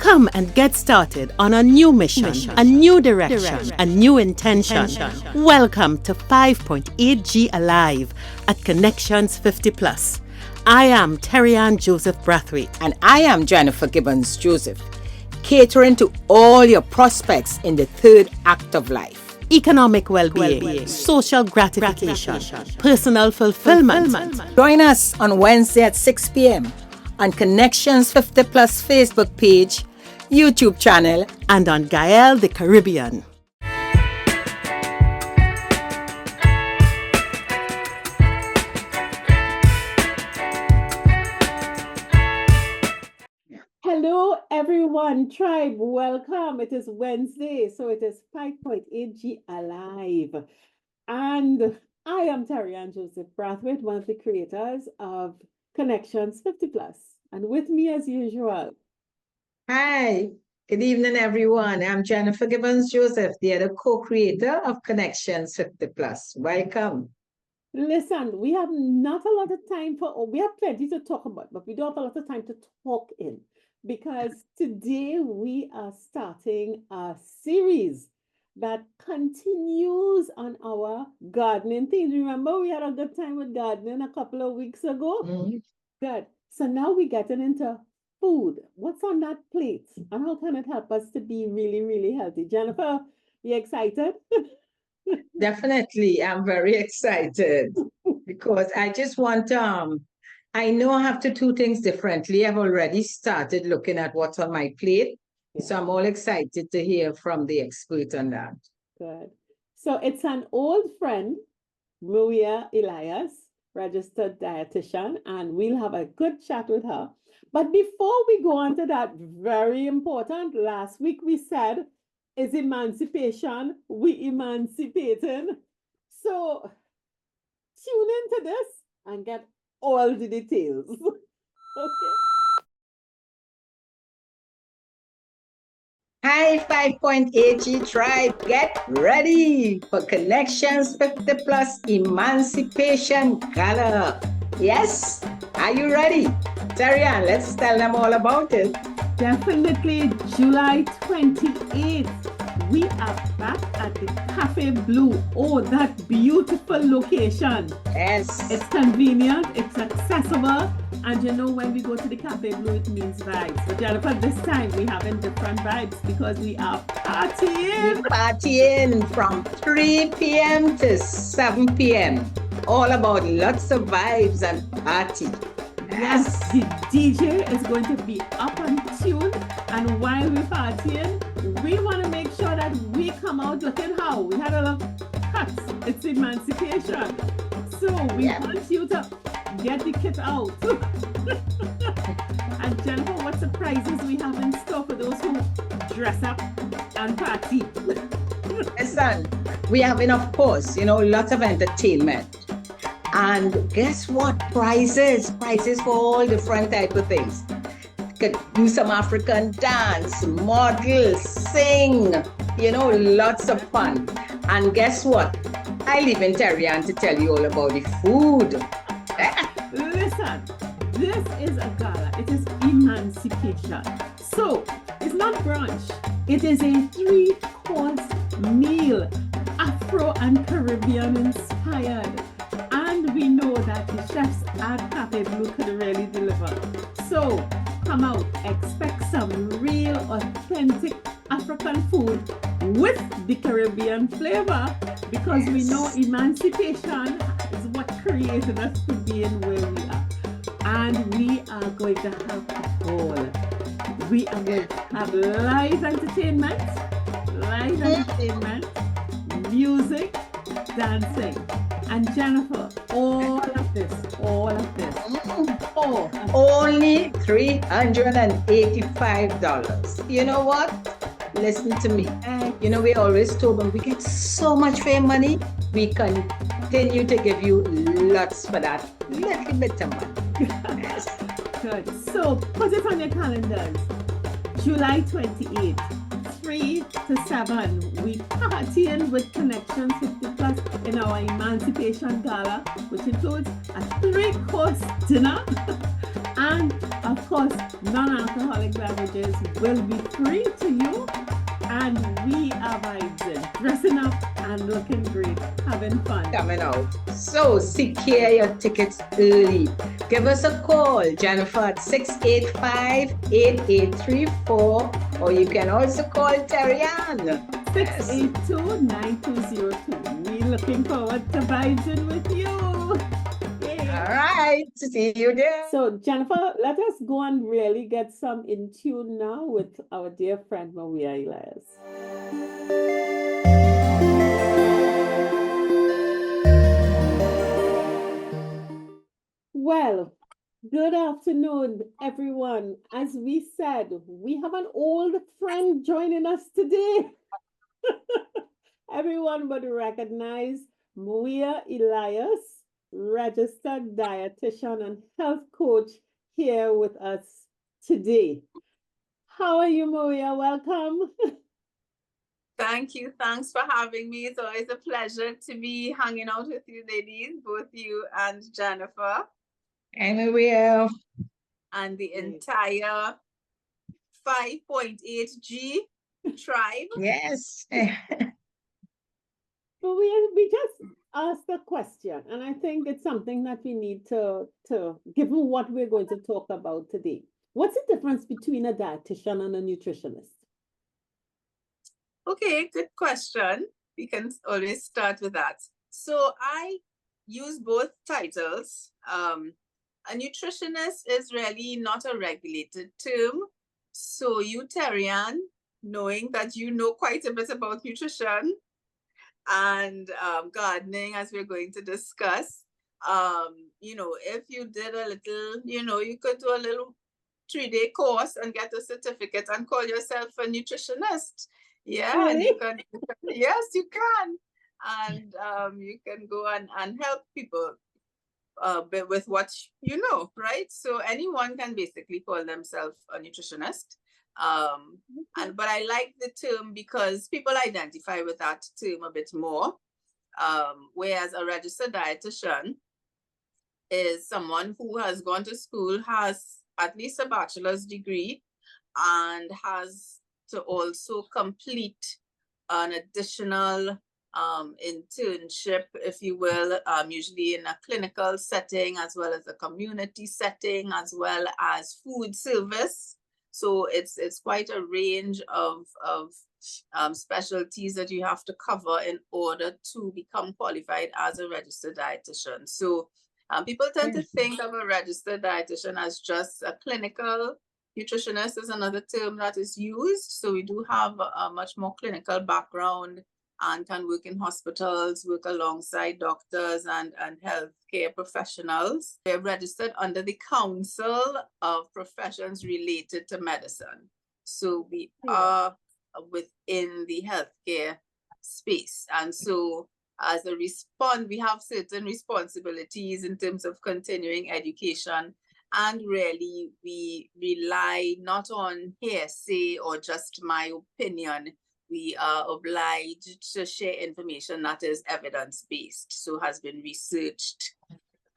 Come and get started on a new mission, a new direction, a new intention. Welcome to 5.8G Alive at Connections 50 Plus. I am Terry-Ann Joseph Brathwaite. And I am Jennifer Gibbons Joseph, catering to all your prospects in the third act of life. Economic well-being, social gratification, personal fulfillment. Join us on Wednesday at 6 p.m. on Connections 50 Plus Facebook page, YouTube channel, and on Gael the Caribbean. Hello everyone, tribe, welcome. It is Wednesday, so it is 5.8G Alive. And I am Terry-Ann Joseph Brathwaite, one of the creators of Connections 50 Plus. And with me as usual. Hi, good evening everyone. I'm Jennifer Gibbons Joseph, the other co-creator of Connections 50 Plus. Welcome. Listen, we have not a lot of time we have plenty to talk about, but we don't have a lot of time to talk in. Because today we are starting a series that continues on our gardening theme. Remember, we had a good time with gardening a couple of weeks ago? Mm-hmm. Good. So now we're getting into food. What's on that plate? And how can it help us to be really, really healthy? Jennifer, you excited? Definitely, I'm very excited because I just want I know I have to do things differently. I've already started looking at what's on my plate. Yeah. So I'm all excited to hear from the expert on that. Good. So it's an old friend, Mweia Elias, Registered Dietitian, and we'll have a good chat with her. But before we go on to that, very important, last week we said, is emancipation, we emancipating. So tune into this and get all the details. Okay. Hi, 5.8G tribe, get ready for Connections 50 Plus Emancipation Gala. Yes, are you ready? Terry-Ann, let's tell them all about it. Definitely, July 28th. We are back at the Cafe Blue. Oh, that beautiful location. Yes. It's convenient, it's accessible, and you know when we go to the Cafe Blue, it means vibes. But Jennifer, this time we having different vibes because we are partying. We're partying from 3 p.m. to 7 p.m. All about lots of vibes and party. Yes, the DJ is going to be up on tune, and while we're partying, we want to make sure that we come out looking how we had a lot of cuts. It's emancipation, so we want you to get the kit out. And Jennifer, what surprises we have in store for those who dress up and party? Listen, we have enough course, lots of entertainment. And guess what? Prizes for all different type of things. You could do some African dance, model, sing, lots of fun. And guess what? I leave in Terry-Ann to tell you all about the food. Listen, this is a gala. It is emancipation. So it's not brunch. It is a 3-course meal, Afro and Caribbean inspired. And we know that the chefs at Cafe Blue could really deliver. So come out, expect some real authentic African food with the Caribbean flavor, because we know emancipation is what created us to be in where we are. And we are going to have a ball. We are going to have live entertainment, music, dancing. And Jennifer, all of this. Only $385. You know what? Listen to me. We always told them we get so much for your money. We continue to give you lots for that little bit of money. Yes. Good. So put it on your calendars. July 28th. 3 to 7, we partying with Connections 50 Plus in our Emancipation Gala, which includes a 3-course dinner And of course, non-alcoholic beverages will be free to you. And we are vibing, dressing up and looking great, having fun. Coming out. So secure your tickets early. Give us a call, Jennifer, at 685-8834, or you can also call Terry-Ann. 682-9202. We're looking forward to vibing with you. Yay. All right. See you there. So, Jennifer, let us go and really get some in tune now with our dear friend Mweia Elias. Well, good afternoon, everyone. As we said, we have an old friend joining us today. Everyone would recognize Mweia Elias, registered dietitian and health coach, here with us today. How are you, Mweia? Welcome. Thank you. Thanks for having me. It's always a pleasure to be hanging out with you ladies, both you and Jennifer. And we will. And the entire 5.8G tribe. Yes. But we just asked a question, and I think it's something that we need to given what we're going to talk about today. What's the difference between a dietitian and a nutritionist? Okay, good question. We can always start with that. So I use both titles. A nutritionist is really not a regulated term. So you, Terry-Ann, knowing that you know quite a bit about nutrition and gardening, as we're going to discuss, if you did a little, you could do a little 3-day course and get a certificate and call yourself a nutritionist. Yeah, Really? and you can, yes, you can. And you can go and help people with what you know, right? So anyone can basically call themselves a nutritionist. But I like the term because people identify with that term a bit more. Whereas a registered dietitian is someone who has gone to school, has at least a bachelor's degree, and has to also complete an additional internship, if you will, usually in a clinical setting, as well as a community setting, as well as food service. So it's quite a range of specialties that you have to cover in order to become qualified as a registered dietitian. So people tend to think of a registered dietitian as just a clinical. Nutritionist is another term that is used. So we do have a much more clinical background and can work in hospitals, work alongside doctors and healthcare professionals. They're registered under the Council of Professions Related to Medicine. So we are within the healthcare space. And so as a we have certain responsibilities in terms of continuing education. And really, we rely not on hearsay or just my opinion. We are obliged to share information that is evidence-based, so has been researched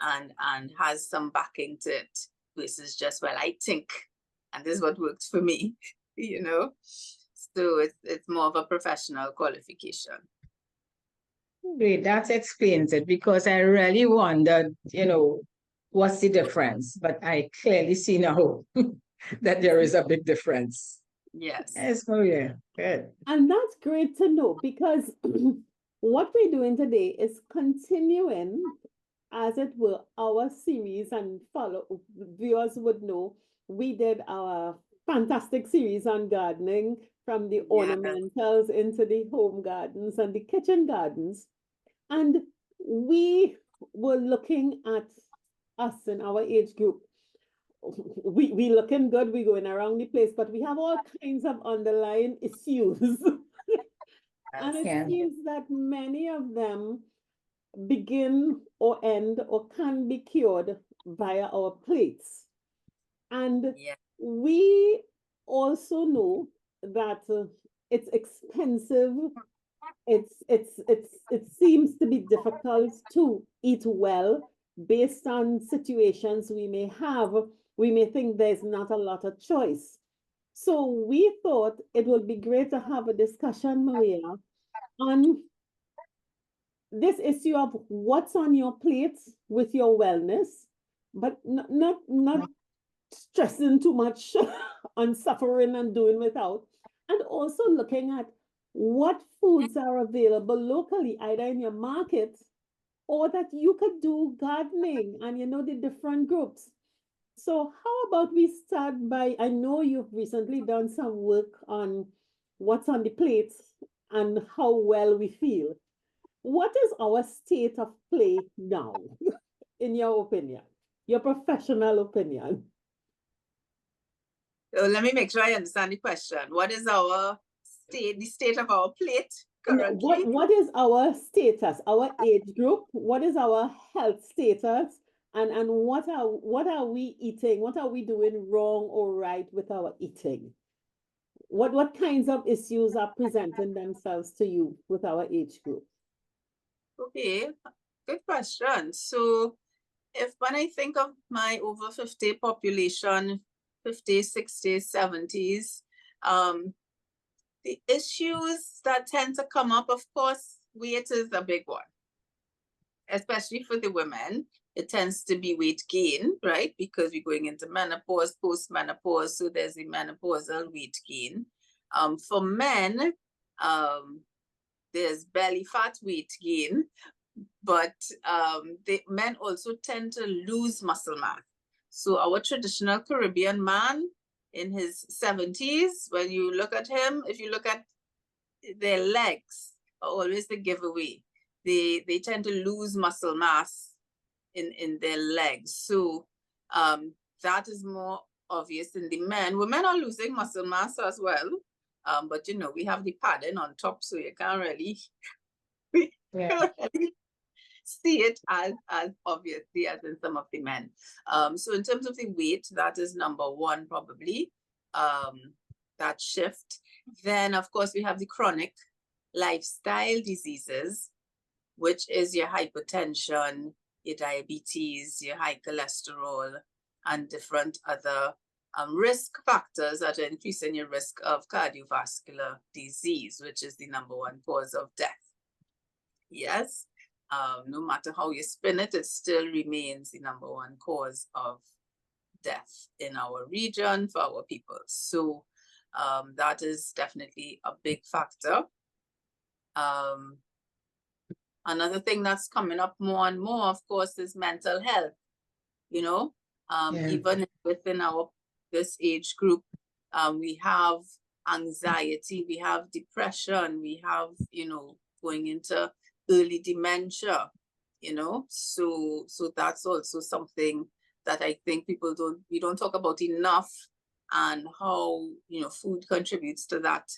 and has some backing to it, versus just, well, I think, and this is what works for me, So it's more of a professional qualification. Great, that explains it, because I really wondered, what's the difference? But I clearly see now that there is a big difference. Yes. Yes, oh yeah, good. And that's great to know, because what we're doing today is continuing, as it were, our series, and viewers would know, we did our fantastic series on gardening, from the ornamentals into the home gardens and the kitchen gardens. And we were looking at us in our age group. We looking good, we going around the place, but we have all kinds of underlying issues. And it seems that many of them begin or end or can be cured via our plates. And we also know that it's expensive. It seems to be difficult to eat well based on situations we may have we may think there's not a lot of choice. So we thought it would be great to have a discussion, Mweia, on this issue of what's on your plate with your wellness, but not stressing too much on suffering and doing without, and also looking at what foods are available locally, either in your market or that you could do gardening and the different groups. So how about we start by, I know you've recently done some work on what's on the plate and how well we feel. What is our state of play now, in your opinion, your professional opinion? So let me make sure I understand the question. What is our the state of our plate currently? What is our status, our age group? What is our health status? And what are we eating? What are we doing wrong or right with our eating? What kinds of issues are presenting themselves to you with our age group? Okay, good question. So when I think of my over 50 population, 50s, 60s, 70s, the issues that tend to come up, of course, weight is a big one, especially for the women. It tends to be weight gain, right? Because we're going into menopause, post-menopause, so there's the menopausal weight gain. For men, there's belly fat weight gain, but the men also tend to lose muscle mass. So our traditional Caribbean man in his 70s, when you look at him, if you look at their legs, are always the giveaway. They tend to lose muscle mass in their legs. So that is more obvious in the men. Women are losing muscle mass as well. But we have the padding on top, so you can't really, see it as obviously as in some of the men. So in terms of the weight, that is number one, probably, that shift. Then, of course, we have the chronic lifestyle diseases, which is your hypertension, your diabetes, your high cholesterol, and different other risk factors that are increasing your risk of cardiovascular disease, which is the number one cause of death. Yes, no matter how you spin it, it still remains the number one cause of death in our region for our people. So that is definitely a big factor. Another thing that's coming up more and more, of course, is mental health. Even within this age group, we have anxiety, we have depression, we have, going into early dementia, so that's also something that I think we don't talk about enough, and how, food contributes to that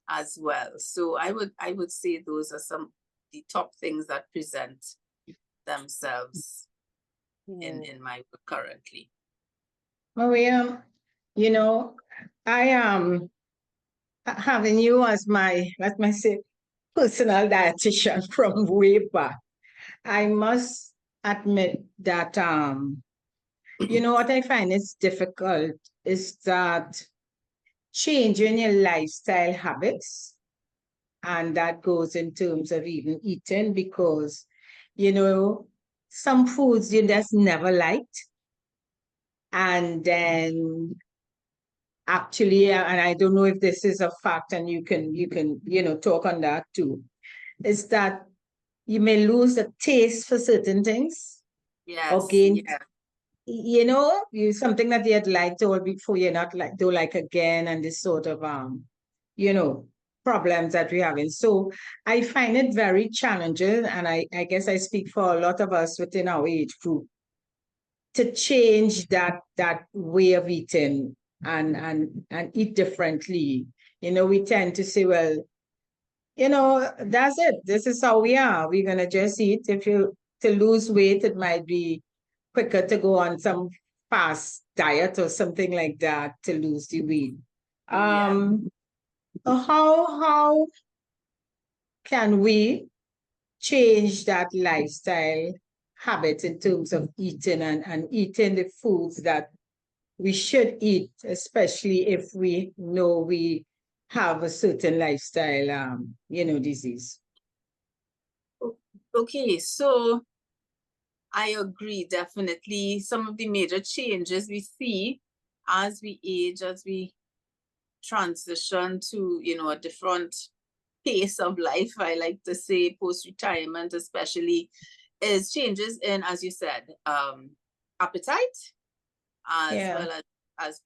as well. So I would say those are some of the top things that present themselves in my work currently. Mweia, I am having you as my, let me say, personal dietitian from way back. I must admit that, what I find is difficult is that changing your lifestyle habits, and that goes in terms of even eating, because, some foods you just never liked. And then actually, and I don't know if this is a fact, and you can, talk on that too, is that you may lose the taste for certain things. Yes. Okay. Yeah. Something that you had liked or before, you're not like, don't like again, and this sort of, problems that we're having. So I find it very challenging, and I guess I speak for a lot of us within our age group, to change that way of eating and eat differently. We tend to say, well, that's it. This is how we are. We're gonna just eat. To lose weight, it might be quicker to go on some fast diet or something like that to lose the weight. How can we change that lifestyle habit in terms of eating and eating the foods that we should eat, especially if we know we have a certain lifestyle, disease. Okay, so I agree, definitely. Some of the major changes we see as we age, as we transition to, a different pace of life, I like to say, post-retirement especially, is changes in, as you said, appetite, as well as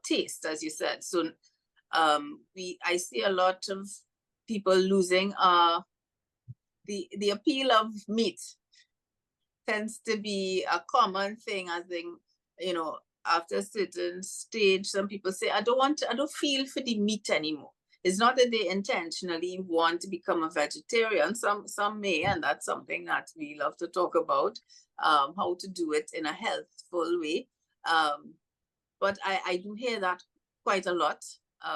taste, as you said. So I see a lot of people losing the appeal of meat tends to be a common thing, as in, after a certain stage, some people say, I don't feel for the meat anymore. It's not that they intentionally want to become a vegetarian. Some may, and that's something that we love to talk about, how to do it in a healthful way. But I do hear that quite a lot.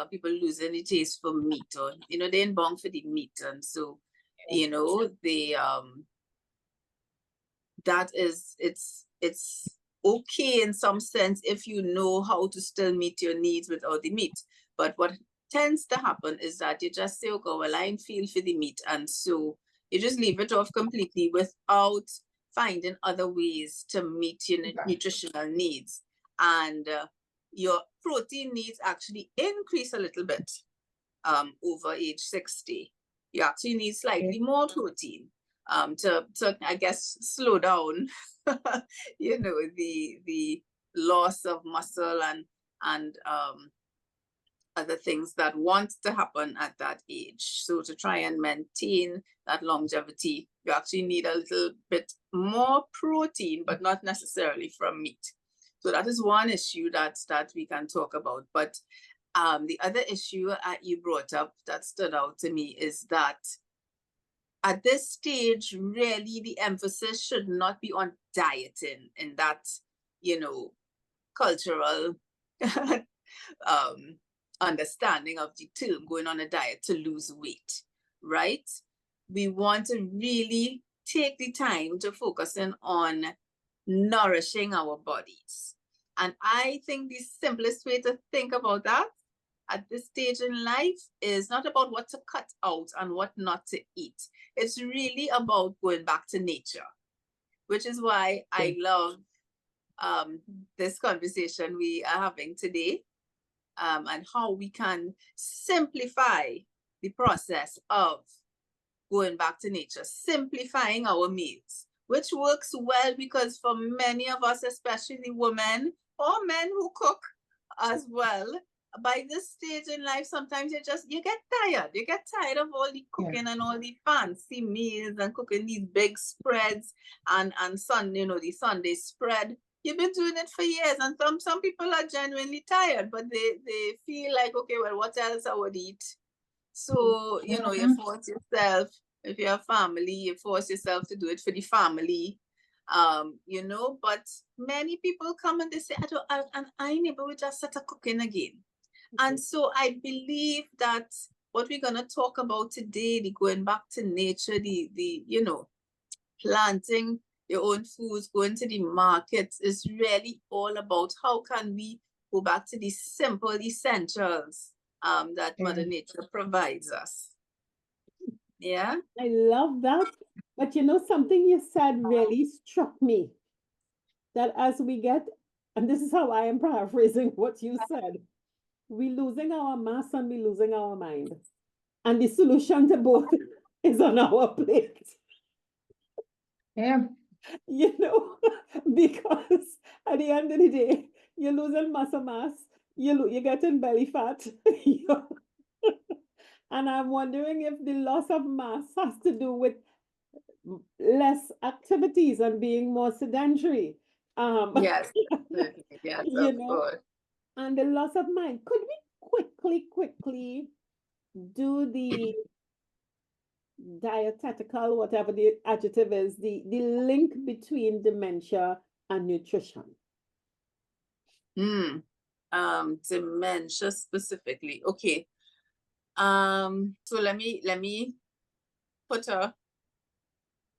People losing the taste for meat, or they're bound for the meat, and so they that is it's okay in some sense if you know how to still meet your needs without the meat. But what tends to happen is that you just say, okay, well, I feel for the meat, and so you just leave it off completely without finding other ways to meet your nutritional needs, and your protein needs actually increase a little bit over age 60. You actually need slightly more protein to I guess slow down the loss of muscle and other things that want to happen at that age. So to try and maintain that longevity, you actually need a little bit more protein, but not necessarily from meat. So that is one issue that we can talk about. But the other issue you brought up that stood out to me is that at this stage, really, the emphasis should not be on dieting in that, cultural understanding of the term, going on a diet to lose weight, right? We want to really take the time to focus in on nourishing our bodies. And I think the simplest way to think about that at this stage in life is not about what to cut out and what not to eat. It's really about going back to nature, which is why I love this conversation we are having today, and how we can simplify the process of going back to nature, simplifying our meals, which works well because for many of us, especially women or men who cook as well, by this stage in life, sometimes you get tired. You get tired of all the cooking and all the fancy meals and cooking these big spreads and the Sunday spread. You've been doing it for years, and some people are genuinely tired, but they feel like, okay, well, what else I would eat? So, you force yourself, if you have family, you force yourself to do it for the family. But many people come and they say, I never would just start cooking again. And so I believe that what we're going to talk about today, the going back to nature, the planting your own foods, going to the markets, is really all about how can we go back to the simple essentials that Mother Nature provides us. Yeah. I love that. But something you said really struck me. That as we get, and this is how I am paraphrasing what you said, we're losing our mass and we're losing our mind. And the solution to both is on our plate. Yeah. Because at the end of the day, you're losing muscle mass, you're getting belly fat. And I'm wondering if the loss of mass has to do with less activities and being more sedentary. Yes, yes, of course. And the loss of mind. Could we quickly do the dietetical, whatever the adjective is, the link between dementia and nutrition? Dementia specifically. Okay. So let me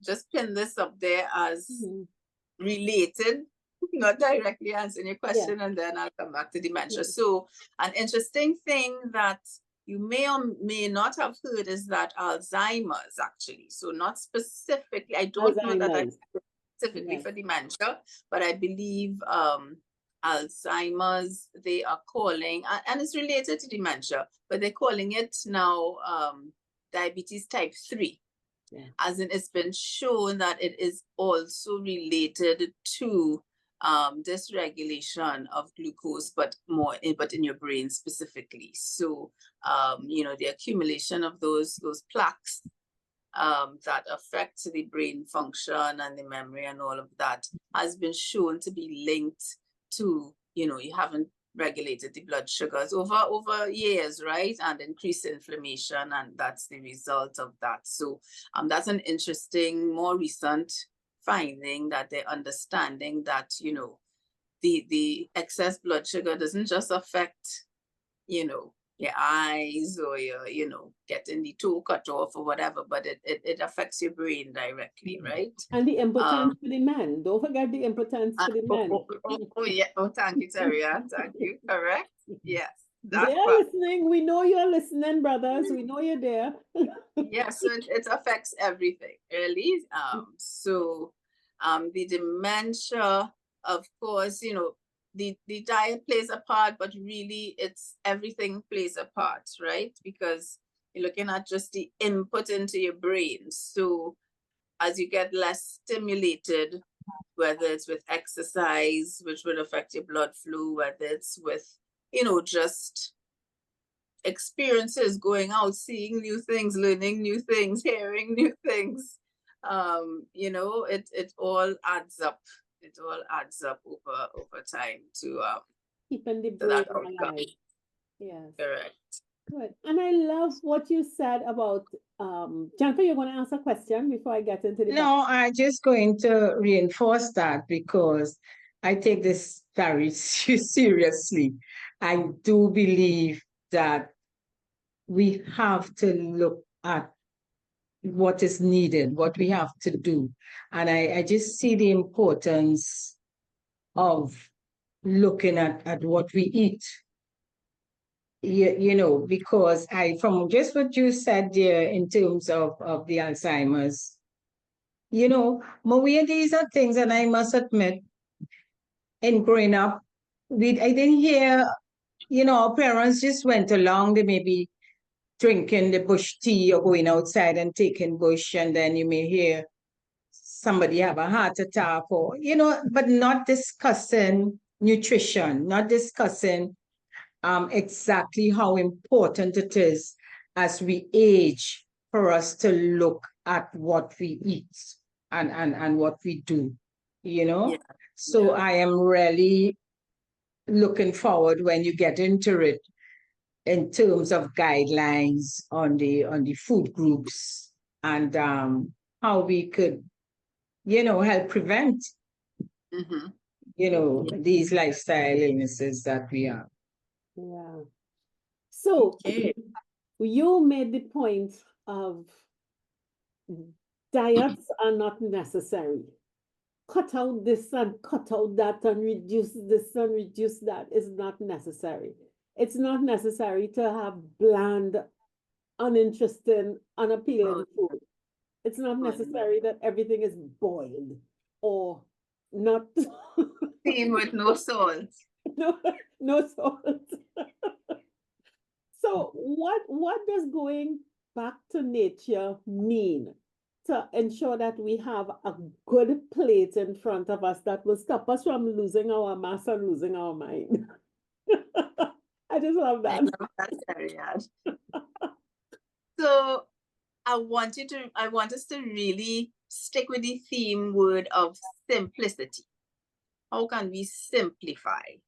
just pin this up there as related not directly answering your question, and then I'll come back to dementia. So an interesting thing that you may or may not have heard is that Alzheimer's, actually, so not specifically, I don't know that I specifically for dementia, but I believe Alzheimer's, they are calling, and it's related to dementia, but they're calling it now diabetes type 3. As in, it's been shown that it is also related to dysregulation of glucose, but in your brain specifically. So the accumulation of those plaques that affect the brain function and the memory and all of that has been shown to be linked to, you haven't regulated the blood sugars over years, right? And increased inflammation, and that's the result of that. So that's an interesting, more recent finding, that they're understanding that, the excess blood sugar doesn't just affect, your eyes or your, getting the toe cut off or whatever, but it affects your brain directly, right? And the impotence for the men. Don't forget the impotence for the men. Yeah. Oh, thank you, Terria. Thank you. Correct. Yes. They're listening. We know you're listening, brothers. We know you're there. Yes, so it affects everything, really. So the dementia, of course, the diet plays a part, but really it's everything plays a part, right? Because you're looking at just the input into your brain. So as you get less stimulated, whether it's with exercise, which would affect your blood flow, whether it's with, just experiences, going out, seeing new things, learning new things, hearing new things, it all adds up. It all adds up over time to keeping the brain alive. Yes. Correct. Good. And I love what you said about Jennifer, you're going to ask a question before I get into the No, I'm just going to reinforce that, because I take this very seriously. I do believe that we have to look at what is needed, what we have to do. And I just see the importance of looking at what we eat. Because from just what you said there in terms of the Alzheimer's, Mweia, these are things, and I must admit, in growing up, I didn't hear, our parents just went along, they may be drinking the bush tea or going outside and taking bush, and then you may hear somebody have a heart attack, or, but not discussing nutrition, not discussing exactly how important it is as we age for us to look at what we eat and what we do, So I am really looking forward when you get into it, in terms of guidelines on the food groups, and how we could, help prevent, these lifestyle illnesses that we have. Yeah. So you made the point of diets are not necessary. Cut out this and cut out that and reduce this and reduce that is not necessary. It's not necessary to have bland, uninteresting, unappealing food. It's not necessary that everything is boiled or not. Steamed with no salt. No salt. So what does going back to nature mean to ensure that we have a good plate in front of us that will stop us from losing our mass and losing our mind? I just love that. So I want us to really stick with the theme word of simplicity. How can we simplify?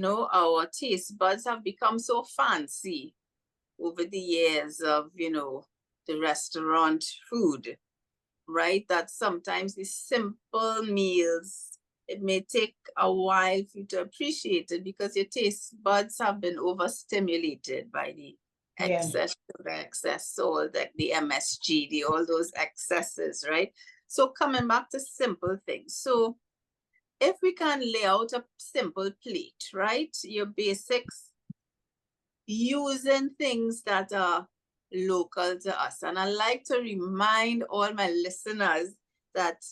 Our taste buds have become so fancy over the years of, the restaurant food, right? That sometimes the simple meals, it may take a while for you to appreciate it, because your taste buds have been overstimulated by the excess sugar, excess salt, the MSG, all those excesses, right? So coming back to simple things. So if we can lay out a simple plate, right? Your basics, using things that are local to us. And I like to remind all my listeners that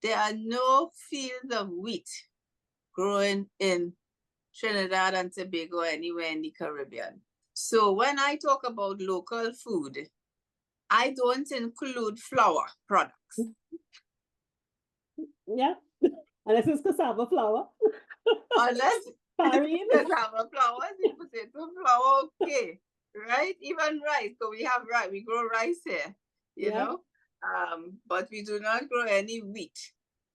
there are no fields of wheat growing in Trinidad and Tobago, anywhere in the Caribbean. So when I talk about local food, I don't include flour products. Yeah. Unless it's cassava flour. Unless Farine. cassava flour, the potato flour, okay. Right? Even rice, because we have rice, we grow rice here, you know. But we do not grow any wheat.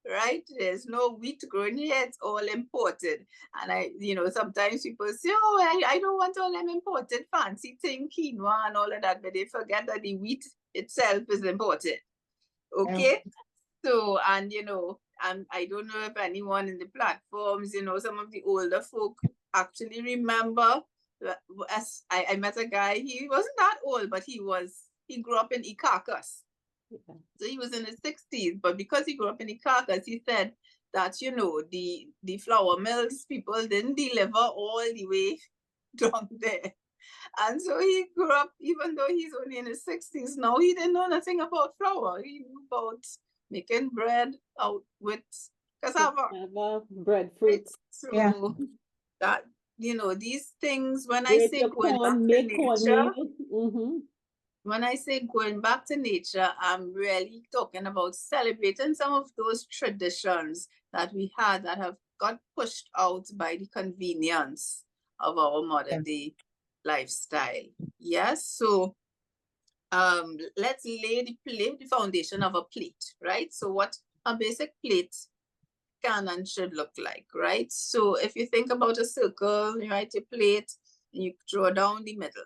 Right? There's no wheat grown here, it's all imported. And sometimes people say, oh, I don't want all them imported fancy thing, quinoa and all of that, but they forget that the wheat itself is imported. Okay? So, and I don't know if anyone in the platforms, some of the older folk actually remember, as I met a guy, he wasn't that old, but he grew up in Icacos. So he was in his 60s, but because he grew up in Icacos, he said that, the flour mills people didn't deliver all the way down there. And so he grew up, even though he's only in his 60s now, he didn't know nothing about flour. He knew about making bread out with cassava. Breadfruit. So that, these things, when I say going back to nature, when I say going back to nature, I'm really talking about celebrating some of those traditions that we had that have got pushed out by the convenience of our modern day lifestyle. Yes, so let's lay the foundation of a plate, right? So what a basic plate can and should look like, right? So if you think about a circle, right, a plate, and you draw down the middle.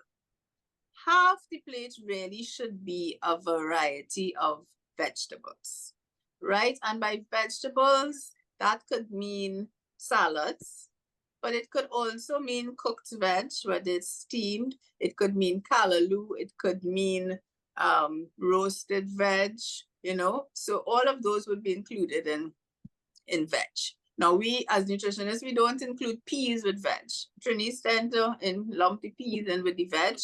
Half the plate really should be a variety of vegetables, right? And by vegetables, that could mean salads, but it could also mean cooked veg, whether it's steamed. It could mean callaloo. It could mean roasted veg, So all of those would be included in veg. Now, we as nutritionists, we don't include peas with veg. Trinis tend to lump the peas in with the veg,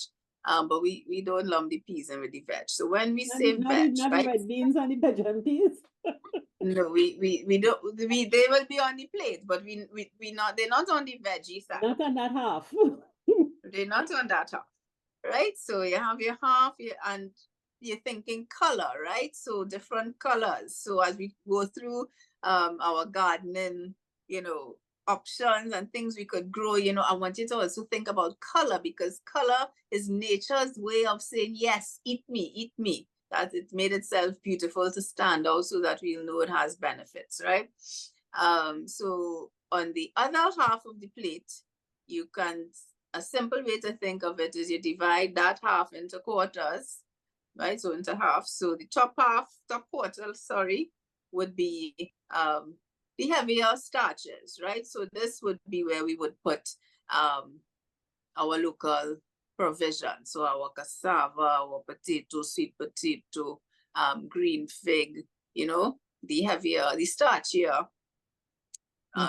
but we don't lump the peas in with the veg. So when we say veg, right? Red beans and the veg and peas. No, we don't. They will be on the plate, but we not. They're not on the veggie side. Not on that half. They're not on that half, right? So you have your half, and you're thinking color, right? So different colors. So as we go through our gardening, options and things we could grow, I want you to also think about color, because color is nature's way of saying, yes, eat me, eat me. That it made itself beautiful to stand out so that we'll know it has benefits, right? So on the other half of the plate, a simple way to think of it is you divide that half into quarters, right? So into half. So the top quarter, would be the heavier starches, right? So this would be where we would put our local provision. So our cassava, our potato, sweet potato, green fig, the heavier, the starchier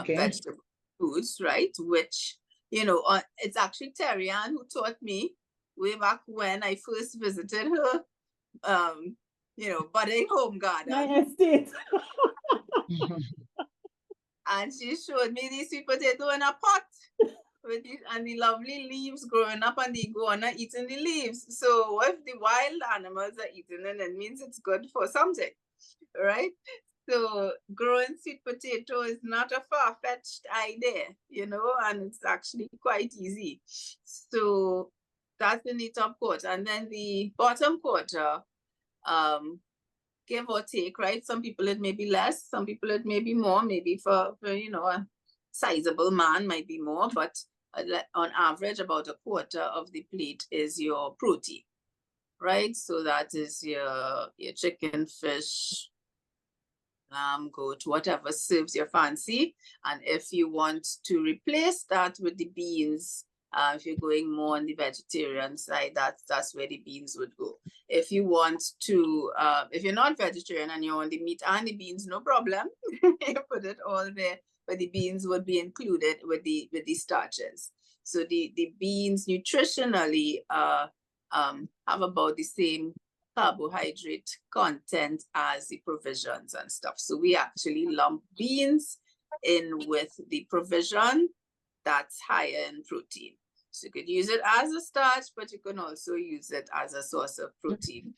vegetable foods, right? Which, it's actually Terrian who taught me way back when I first visited her, budding home garden. My estate. And she showed me the sweet potato in a pot and the lovely leaves growing up, and the iguana eating the leaves. So if the wild animals are eating it, it means it's good for something, right? So growing sweet potato is not a far-fetched idea, and it's actually quite easy. So that's in the top quarter. And then the bottom quarter, give or take, right? Some people it may be less, some people it may be more, maybe for a sizable man might be more, but on average, about a quarter of the plate is your protein, right? So that is your chicken, fish, lamb, goat, whatever serves your fancy. And if you want to replace that with the beans, if you're going more on the vegetarian side, that's where the beans would go. If you want to, if you're not vegetarian and you want the meat and the beans, no problem. You put it all there. but the beans would be included with the starches. So the beans nutritionally have about the same carbohydrate content as the provisions and stuff. So we actually lump beans in with the provision that's higher in protein. So you could use it as a starch, but you can also use it as a source of protein.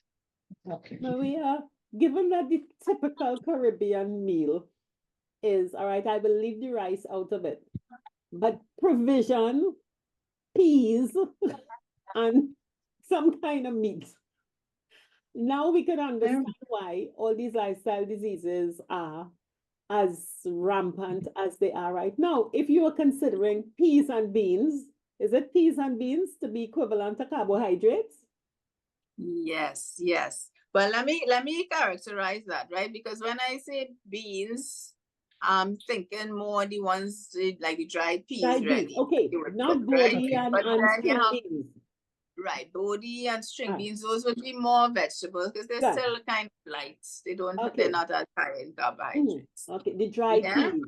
Okay. Mweia, given that the typical Caribbean meal is, all right, I will leave the rice out of it, but provision, peas, and some kind of meat. Now we can understand why all these lifestyle diseases are as rampant as they are right now. If you are considering peas and beans, is it peas and beans to be equivalent to carbohydrates? Yes, yes. But let me characterize that, right? Because when I say beans, I'm thinking more the ones like the dried peas, Dried beans, really. okay, not right? body and But then you string have beans. right, bodi and string Ah. beans, those would be more vegetables because they're Good. still kind of light. Okay. They're not as high in carbohydrates. Okay, the dried Yeah. peas.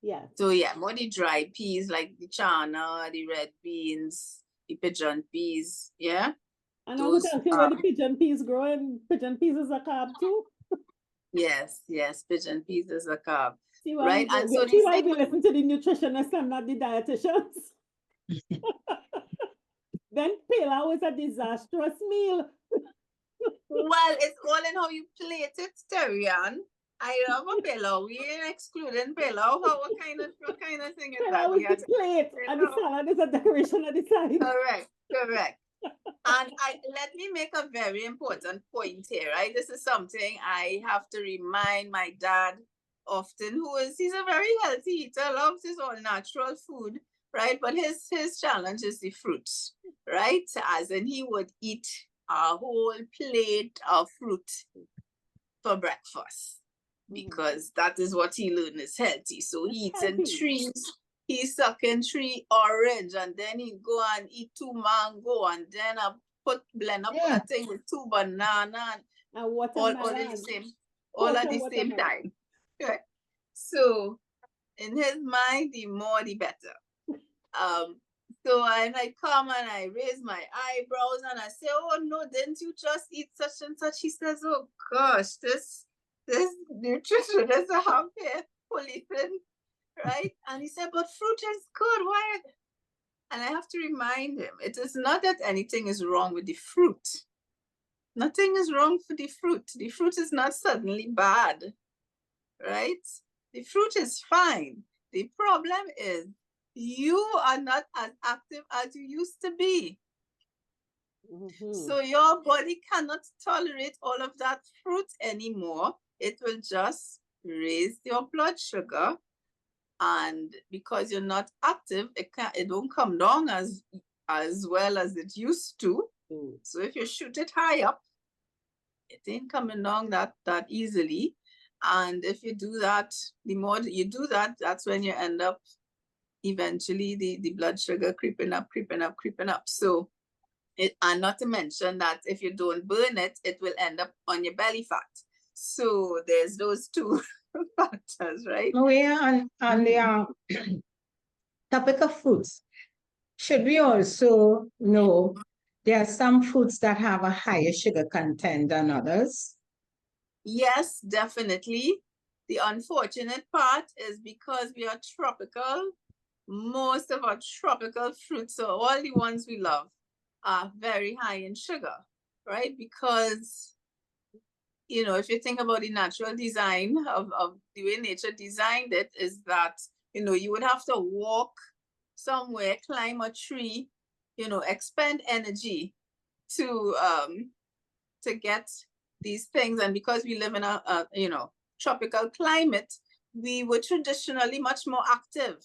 Yeah. So yeah, more the dried peas like the chana, the red beans, the pigeon peas. Yeah. And I would Those ask you where the pigeon peas grow, and pigeon peas is a carb too. yes, pigeon peas is a carb. See why Right. And so see these why things we listen to the nutritionists and not the dietitians. Then pilau is a disastrous meal. well, it's all in how you plate it, Terian. I love a pilau. We ain't excluding pilau. What kind of thing is that? Pilau is the plate, and the salad is a decoration at the side. Correct. And let me make a very important point here, right? This is something I have to remind my dad often, he's a very healthy eater, loves his all natural food, right? But his challenge is the fruits, right? As in he would eat a whole plate of fruit for breakfast because that is what he learned is healthy. So he eats in trees. He's sucking 3 orange and then he go and eat 2 mango and then I blend up a thing with 2 banana and all at the same time. Okay. So in his mind, the more the better. So I come and I raise my eyebrows and I say, oh no, didn't you just eat such and such? He says, oh gosh, this nutritionist have here policing. Right? And he said, but fruit is good. Why? And I have to remind him, it is not that anything is wrong with the fruit. Nothing is wrong with the fruit. The fruit is not suddenly bad, right? The fruit is fine. The problem is you are not as active as you used to be. So your body cannot tolerate all of that fruit anymore. It will just raise your blood sugar. And because you're not active, it don't come down as well as it used to. So if you shoot it high up, it ain't coming down that easily. And if you do that, the more you do that, that's when you end up eventually the blood sugar creeping up. So and not to mention that if you don't burn it, it will end up on your belly fat. So there's those 2 factors, right? Mweia, on the topic of fruits, should we also know there are some fruits that have a higher sugar content than others? Yes, definitely. The unfortunate part is because we are tropical, most of our tropical fruits, so all the ones we love, are very high in sugar, right? Because if you think about the natural design of the way nature designed it, is that, you would have to walk somewhere, climb a tree, expend energy to get these things. And because we live in a tropical climate, we were traditionally much more active,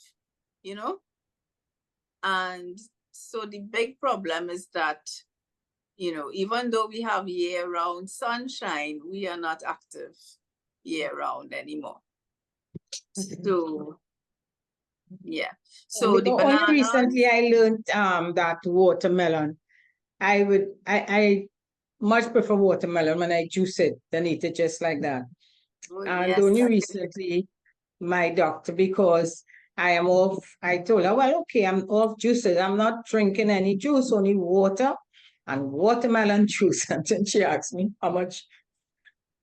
and so the big problem is that even though we have year-round sunshine, we are not active year-round anymore. So, yeah. So the only bananas, recently I learned that watermelon, I much prefer watermelon when I juice it than eat it just like that. And yes, only recently my doctor because I am off. I told her, well, okay, I'm off juices. I'm not drinking any juice, only water and watermelon juice. And then she asked me how much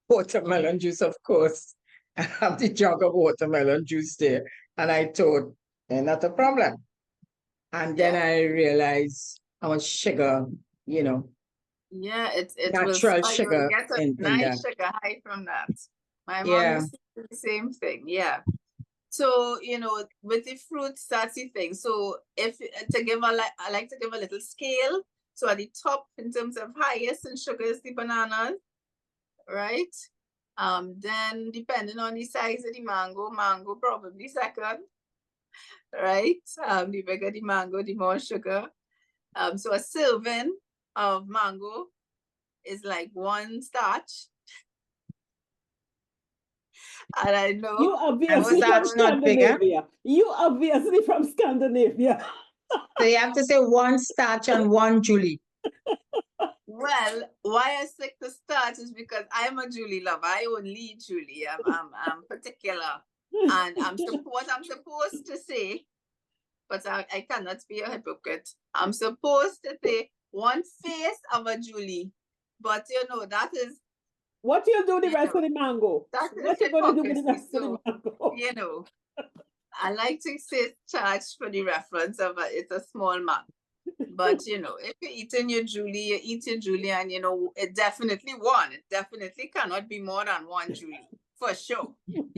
watermelon juice, of course. I have the jug of watermelon juice there. And I told her, not a problem. And then I realized how much sugar, Yeah, it will natural spike. You will sugar get a in nice that. sugar high from that. My mom Yeah. used to do the same thing. Yeah. So, with the fruits, that's the thing. So if I like to give a little scale. So at the top in terms of highest in sugar is the bananas, right? Then depending on the size of the mango probably second, right? The bigger the mango, the more sugar. So a serving of mango is like 1 starch. And I know You obviously from starch not bigger? Scandinavia. You obviously from Scandinavia. So you have to say 1 starch and 1 Julie. well, why I stick to starch is because I'm a Julie lover. I only Julie. I'm particular. And what I'm supposed to say, but I cannot be a hypocrite. I'm supposed to say 1 face of a Julie. But that is What you do the rest of the mango? That's What you gonna do with the rest of the hypocrisy. mango? I like to say starch for the reference of it's a small mug. But if you're eating your Julie, you eat your Julie, and it definitely 1. It definitely cannot be more than 1 Julie, for sure. You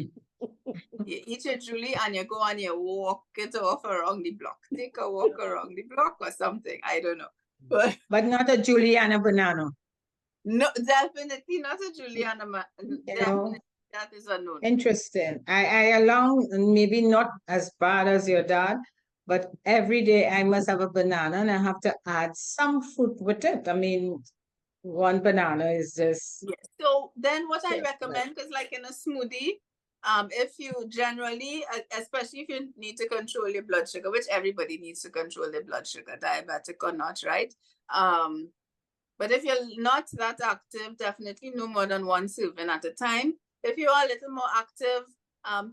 eat your Julie and you go and you walk it off around the block. Take a walk around the block or something. I don't know. But not a Julie and a banana. No, definitely not a Juliana. Definitely, that is a no. Interesting. I along, maybe not as bad as your dad, but every day I must have a banana and I have to add some fruit with it. I mean, 1 banana is just... Yes. So then what I recommend, because like in a smoothie, if you generally, especially if you need to control your blood sugar, which everybody needs to control their blood sugar, diabetic or not, right? But if you're not that active, definitely no more than 1 serving at a time. If you are a little more active,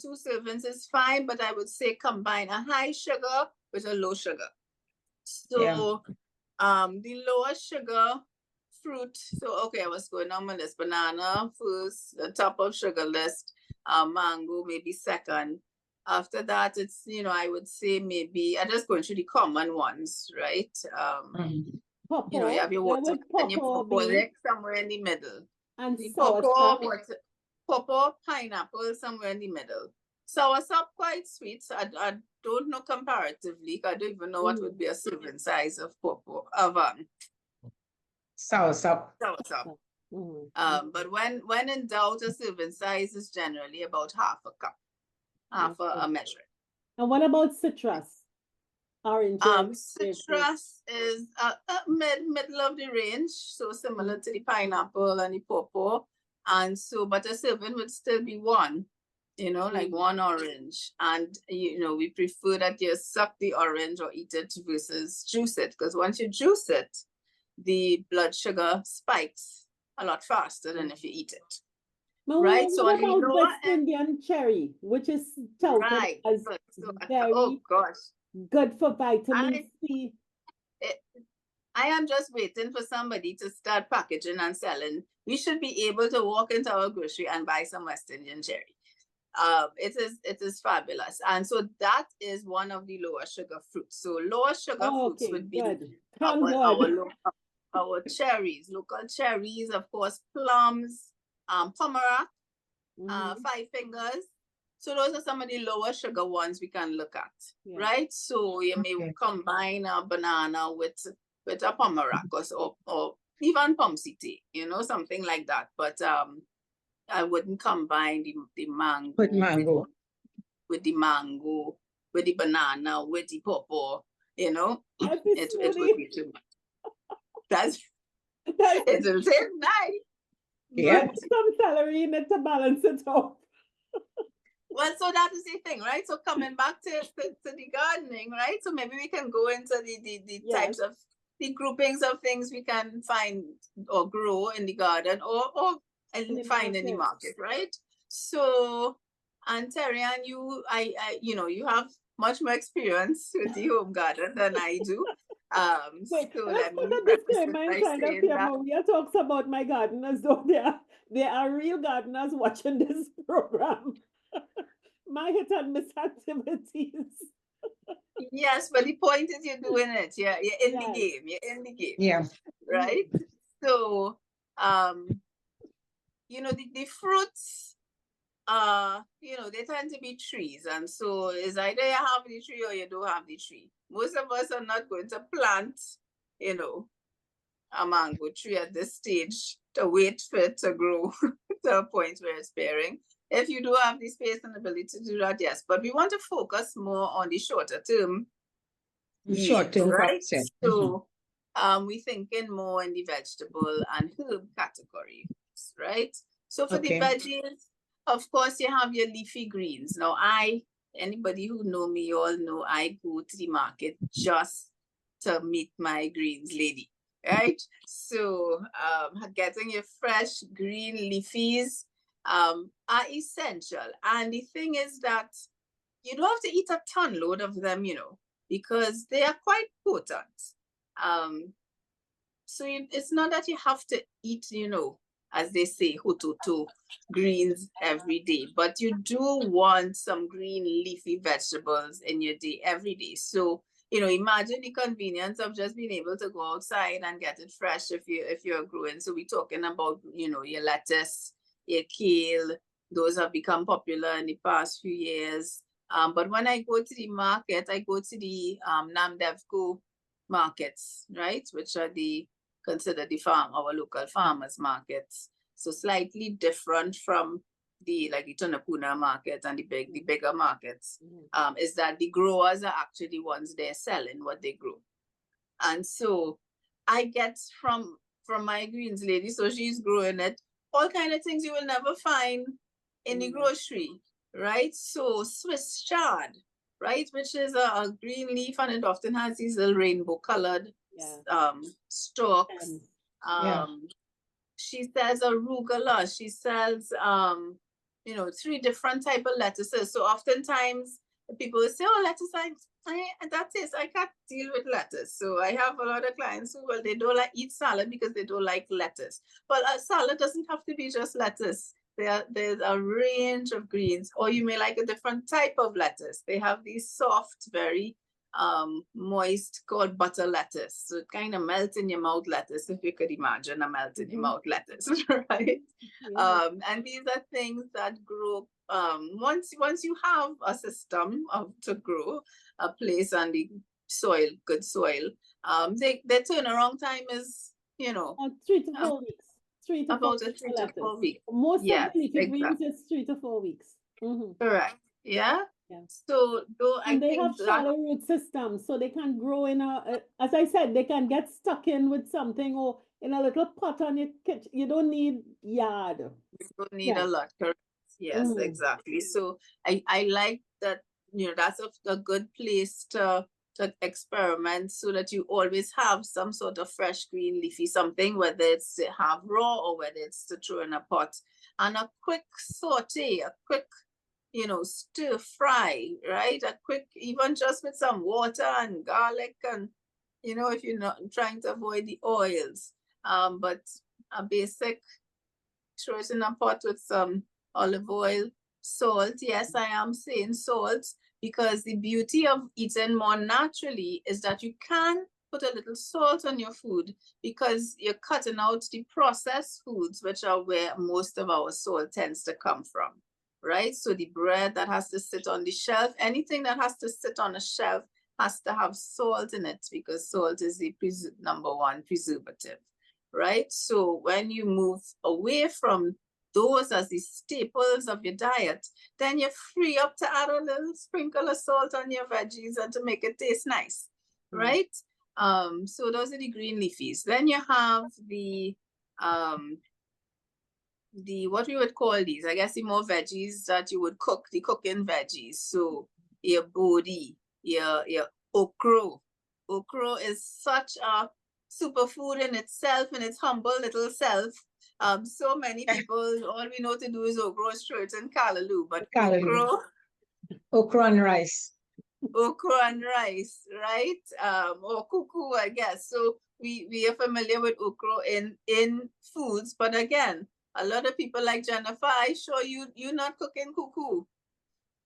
2 servings is fine, but I would say combine a high sugar with a low sugar. So the lower sugar fruit, so okay, I was going on my list. Banana first, the top of sugar list, mango maybe second. After that, it's, I would say maybe, I just going through the common ones, right? You have your water and your pawpaw somewhere in the middle. And the pawpaw, pineapple somewhere in the middle. Soursop quite sweet. So I don't know comparatively. I don't even know what would be a serving size of pawpaw of soursop. But when in doubt, a serving size is generally about half a cup, half a measure. And what about citrus? Orange. Citrus is middle of the range, so similar to the pineapple and the pawpaw. And so, but a serving would still be 1, like 1 orange. And, we prefer that you suck the orange or eat it versus juice it. Because once you juice it, the blood sugar spikes a lot faster than if you eat it. Right? So what about West Indian cherry, which is touted as very good for vitamin C. I am just waiting for somebody to start packaging and selling. We should be able to walk into our grocery and buy some West Indian cherry. It is fabulous. And so that is one of the lower sugar fruits. So lower sugar fruits would be our cherries, local cherries, of course, plums, pomerac, 5 fingers. So those are some of the lower sugar ones we can look at, right? So you may combine a banana with a pomerac or even pomsite, something like that. But I wouldn't combine the mango with the mango, with the banana, with the pawpaw, it would be too much. It will taste nice. Yeah. Some celery in it to balance it out. Well, so that is the thing, right? So coming back to the gardening, right? So maybe we can go into the types of the groupings of things we can find or grow in the garden or find in the market, right? So And Terry, and you, you have much more experience with the home garden than I do. Wait, So let's let put me a preface this disclaimer by inside of saying here. that Mweia talks about my garden as though there are real gardeners watching this program. My hit and miss activities. yes, but the point is you're doing it. You're in the Yes. game. You're in the game, Yeah. right? So, the fruits, they tend to be trees. And so it's either you have the tree or you don't have the tree. Most of us are not going to plant, a mango tree at this stage to wait for it to grow to a point where it's bearing. If you do have the space and ability to do that, yes. But we want to focus more on the shorter term Short-term right? crops, yeah. So we're thinking more in the vegetable and herb category, right? So for the Okay. veggies, of course, you have your leafy greens. Now, anybody who know me, you all know I go to the market just to meet my greens lady, right? So getting your fresh green leafies are essential. And the thing is that you don't have to eat a ton load of them, because they are quite potent. So it's not that you have to eat, as they say, hututu greens every day, but you do want some green leafy vegetables in your day every day. So, imagine the convenience of just being able to go outside and get it fresh if you're growing. So we're talking about, your lettuce, your kale, those have become popular in the past few years. But when I go to the market, I go to the Namdevco markets, right? Which are considered our local farmers markets. So slightly different from the Tunapuna market and the bigger markets, is that the growers are actually ones they're selling what they grow. And so I get from my greens lady, so she's growing it, all kind of things you will never find in the grocery, right? So Swiss chard, right, which is a green leaf, and it often has these little rainbow colored stalks. Yeah. She sells arugula. She sells 3 different type of lettuces. So oftentimes people will say, "Oh, lettuce, I can't deal with lettuce." So I have a lot of clients who, they don't eat salad because they don't like lettuce. But a salad doesn't have to be just lettuce. There's a range of greens, or you may like a different type of lettuce. They have these soft, very moist, called butter lettuce. So it kind of melts in your mouth lettuce, if you could imagine a melt in your mouth lettuce, right? And these are things that grow once you have a system to grow a place and the soil, good soil. Their turnaround time is 3 to 4 weeks. 3 to 4 about weeks 3 to 4 weeks. Most of Yes, the leafy greens exactly. is 3 to 4 weeks. Correct. Yeah. Yeah. So though I And they think have shallow root systems, so they can grow in as I said, they can get stuck in with something or in a little pot on your kitchen. You don't need yard. You don't need a lot. Correct. Yes, exactly. So I like that, that's a good place to experiment, so that you always have some sort of fresh green leafy something, whether it's to have raw or whether it's to throw in a pot. And a quick saute, a quick stir fry, right? A quick, even just with some water and garlic, and if you're not trying to avoid the oils, but a basic, throw it in a pot with some olive oil, salt. Yes, I am saying salt, because the beauty of eating more naturally is that you can put a little salt on your food, because you're cutting out the processed foods, which are where most of our salt tends to come from, right? So the bread that has to sit on the shelf, anything that has to sit on a shelf has to have salt in it, because salt is the number one preservative, right? So when you move away from those as the staples of your diet, then you're free up to add a little sprinkle of salt on your veggies and to make it taste nice, right? So those are the green leafies. Then you have the what we would call these, I guess, the more veggies that you would cook, the cooking veggies. So your bodi, your okro. Okro is such a superfood in itself, in its humble little self. So many people, all we know to do is okra, straight and callaloo, but Callaloo. Okra and rice. okra and rice, right? Or cuckoo, I guess. So we are familiar with okra in foods, but again, a lot of people like Jennifer, I show you're not cooking cuckoo.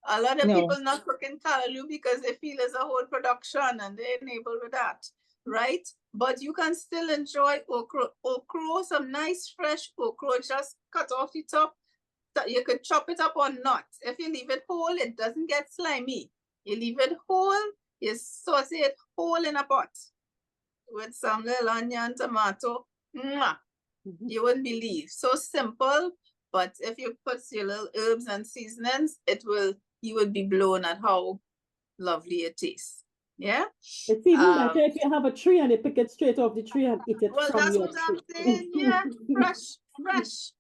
A lot of people not cooking callaloo because they feel there's a whole production and they're enabled with that, right? But you can still enjoy okra, some nice fresh okra, just cut off the top. You could chop it up or not. If you leave it whole, it doesn't get slimy. You leave it whole, you saute it whole in a pot with some little onion, tomato. Mwah. You wouldn't believe. So simple, but if you put your little herbs and seasonings, you would be blown at how lovely it tastes. Yeah? It's even better if you have a tree and you pick it straight off the tree and eat it Well, from that's your what tree. I'm saying. Yeah, fresh.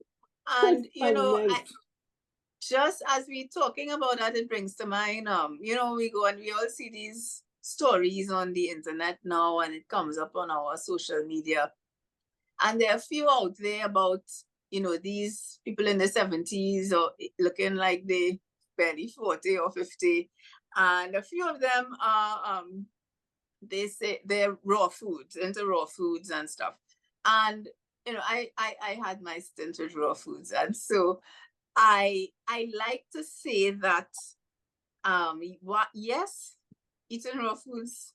And, you know, nice. just as we're talking about that, it brings to mind, you know, we go and we all see these stories on the internet now, and it comes up on our social media. And there are a few out there about, you know, these people in the 70s or looking like they barely 40 or 50. And a few of them are, they say they're raw foods, into raw foods and stuff. And, you know, I had my stint with raw foods. And so I like to say that, yes, eating raw foods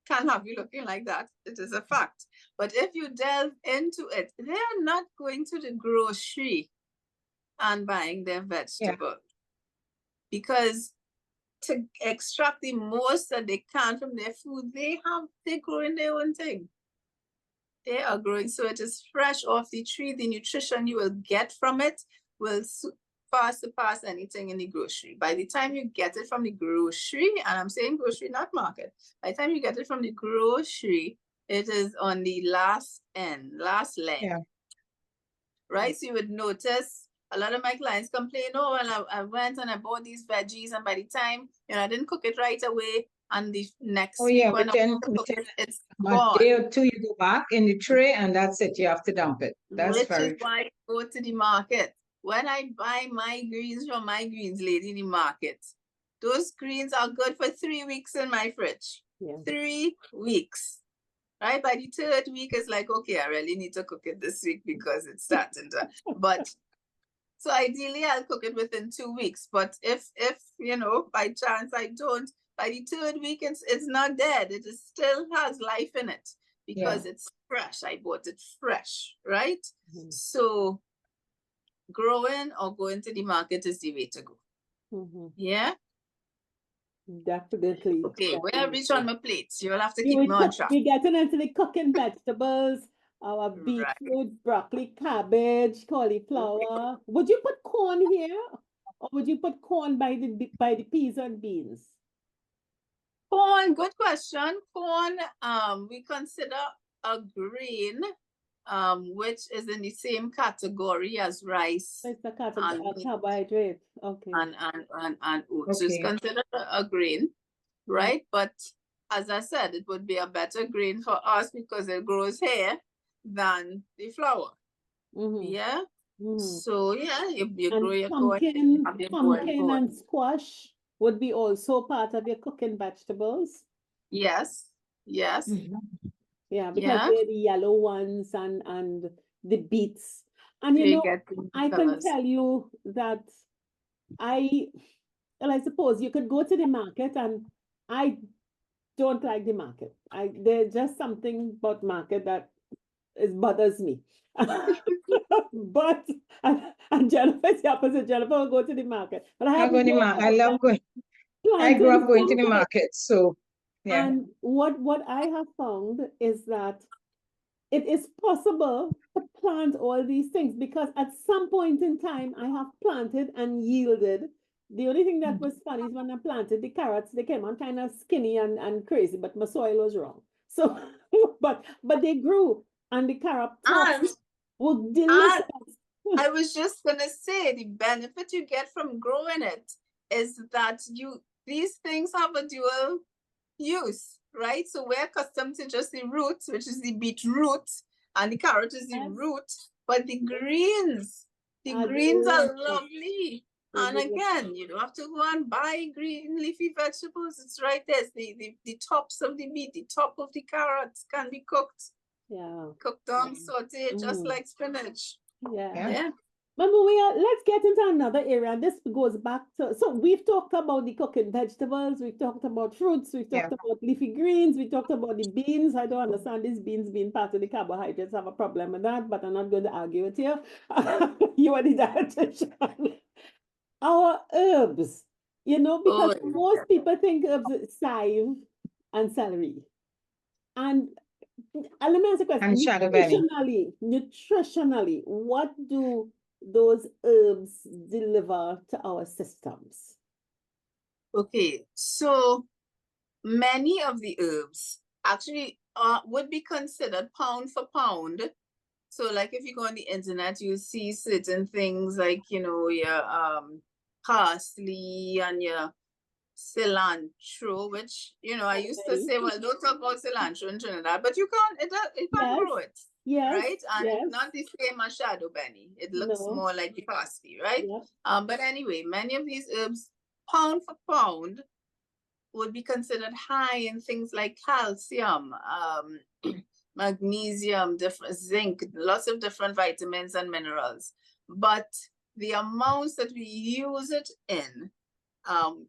can have you looking like that. It is a fact. But if you delve into it, they're not going to the grocery and buying their vegetables. Because to extract the most that they can from their food, they're growing their own thing. They are growing, so it is fresh off the tree. The nutrition you will get from it will far surpass anything in the grocery. By the time you get it from the grocery, and I'm saying grocery, not market, by the time you get it from the grocery, it is on the last leg. Yeah. Right? So you would notice a lot of my clients complain, oh, well, I went and I bought these veggies, and by the time, you know, I didn't cook it right away, and the next week when it's gone. A day or two, you go back in the tray, and that's it. You have to dump it. That's Which is why I go to the market. When I buy my greens from my greens lady in the market, those greens are good for 3 weeks in my fridge. Yeah. 3 weeks. Right? By the third week, it's like, okay, I really need to cook it this week because it's starting to. But so ideally, I'll cook it within 2 weeks. But if you know, by chance I don't, by the third week, it's not dead. It still has life in it because it's fresh. I bought it fresh, right? Mm-hmm. So growing or going to the market is the way to go. Mm-hmm. Yeah? Definitely. Okay, where I reach on my plates. You'll have to keep me on track. We're getting into the cooking vegetables, our beetroot, broccoli, cabbage, cauliflower. Would you put corn here? Or would you put corn by the peas and beans? Corn, good question. Corn, we consider a grain, which is in the same category as rice. So it's a carbohydrate. Okay. And oats. Okay. So it's considered a grain, right? But as I said, it would be a better grain for us because it grows here than the flour. Mm-hmm. Yeah. Mm-hmm. So yeah, you grow your pumpkin and squash would be also part of your cooking vegetables. Yes. Yes. Mm-hmm. Yeah, because they're the yellow ones and the beets. And you know, I can tell you that I suppose you could go to the market, and I don't like the market. There's just something about market that bothers me. But and Jennifer's the opposite. Jennifer will go to the market. But I love going. I grew up going to the market, so yeah. And what I have found is that it is possible to plant all these things because at some point in time I have planted and yielded. The only thing that was funny is when I planted the carrots, they came out kind of skinny and crazy, but my soil was wrong. So, but they grew, and the carrot tops were delicious. I was just gonna say the benefit you get from growing it is that these things have a dual use, right? So we're accustomed to just the root, which is the beetroot, and the carrot is the root, But the Are greens are delicious. lovely. They're And delicious. again, you don't have to go and buy green leafy vegetables. It's right there. It's the tops of the beet, the top of the carrots can be cooked Yeah. on, sauteed, just Mm. like spinach. Yeah. Yeah. Yeah. Remember, let's get into another area. And this goes back to, so we've talked about the cooking vegetables, we've talked about fruits, we've Yeah. talked about leafy greens, we talked about the beans. I don't understand these beans being part of the carbohydrates. I have a problem with that, but I'm not going to argue with you. You are the dietitian. Our herbs, Oh, because most people think of chive and celery. And let me ask a question. And shadow belly. Nutritionally, what do those herbs deliver to our systems? okay. So many of the herbs actually would be considered pound for pound. So like if you go on the internet, you see certain things like, your parsley and your cilantro, which, I used to say, well, don't talk about cilantro in Trinidad, but you can Yes, grow it, yes, right? And yes. it's not the same as shadow benny. It looks No. more like the parsley, right? Yep. But anyway, many of these herbs, pound for pound, would be considered high in things like calcium, magnesium, different zinc, lots of different vitamins and minerals. But the amounts that we use it in,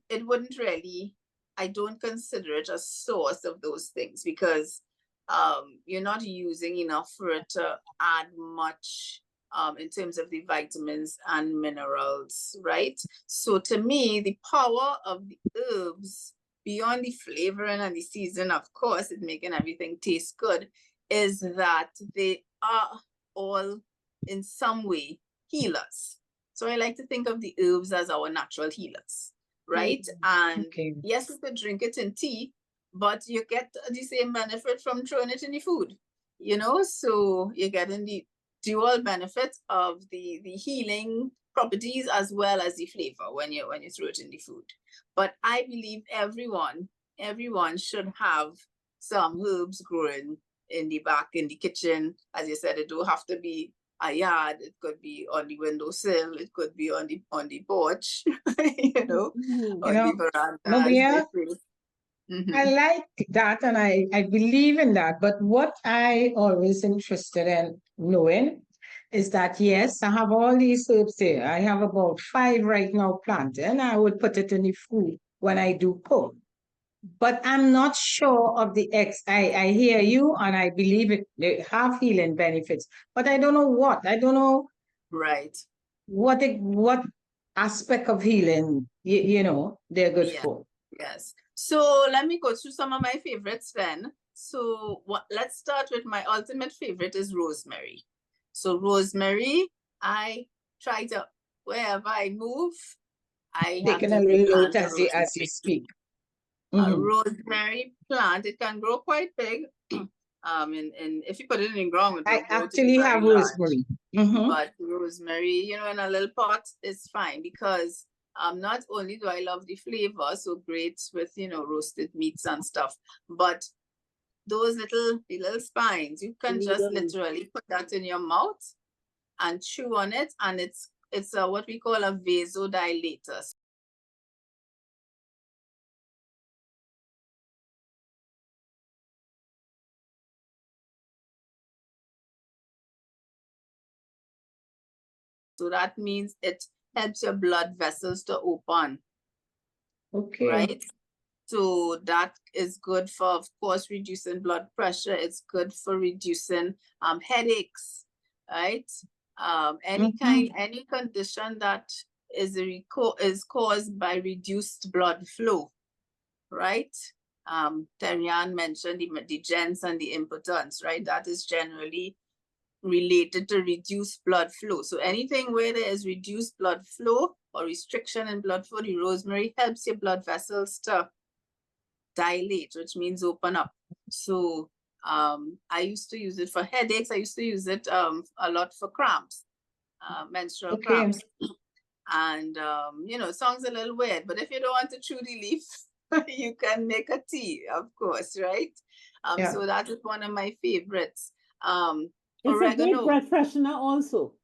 it wouldn't really, I don't consider it a source of those things because you're not using enough for it to add much in terms of the vitamins and minerals, right? So to me, the power of the herbs, beyond the flavoring and the season, of course, it's making everything taste good, is that they are all in some way healers. So I like to think of the herbs as our natural healers, right? And Okay. yes, you could drink it in tea, but you get the same benefit from throwing it in the food, so you're getting the dual benefit of the healing properties as well as the flavor when you throw it in the food. But I believe everyone should have some herbs growing in the kitchen. As you said, it don't have to be a yard. It could be on the windowsill. It could be on the porch, Mhm. on the veranda. Mweia, Mm-hmm. I like that and I believe in that. But what I always interested in knowing is that, yes, I have all these herbs there. I have about 5 right now planted, and I would put it in the food when I do cook. But I'm not sure of the X. I hear you and I believe it, they have healing benefits, but I don't know what. I don't know Right. what aspect of healing, they're good Yeah. for. Yes. So let me go through some of my favorites then. So let's start with my ultimate favorite is rosemary. So rosemary, I try to, wherever I move, I have Taking a to little plant note a as you rosemary. speak. A Mhm. rosemary plant, it can grow quite big. And if you put it in the ground, it I will grow to be actually very have large. rosemary. Mhm. But rosemary, in a little pot is fine because not only do I love the flavor, so great with roasted meats and stuff, but those the little spines, you can just Needles. literally put that in your mouth and chew on it, and it's what we call a vasodilator. So that means it helps your blood vessels to open, Okay. right? So that is good for, of course, reducing blood pressure. It's good for reducing headaches, right? Any condition that is caused by reduced blood flow, right? Terian mentioned the gens and the impotence, right? That is generally related to reduced blood flow. So anything where there is reduced blood flow or restriction in blood flow, the rosemary helps your blood vessels to dilate, which means open up. So I used to use it for headaches. I used to use it a lot for cramps, menstrual cramps. And it sounds a little weird, but if you don't want to chew the leaf, you can make a tea, of course, right? Yeah. So that is one of my favorites. It's a great oregano. breath freshener also.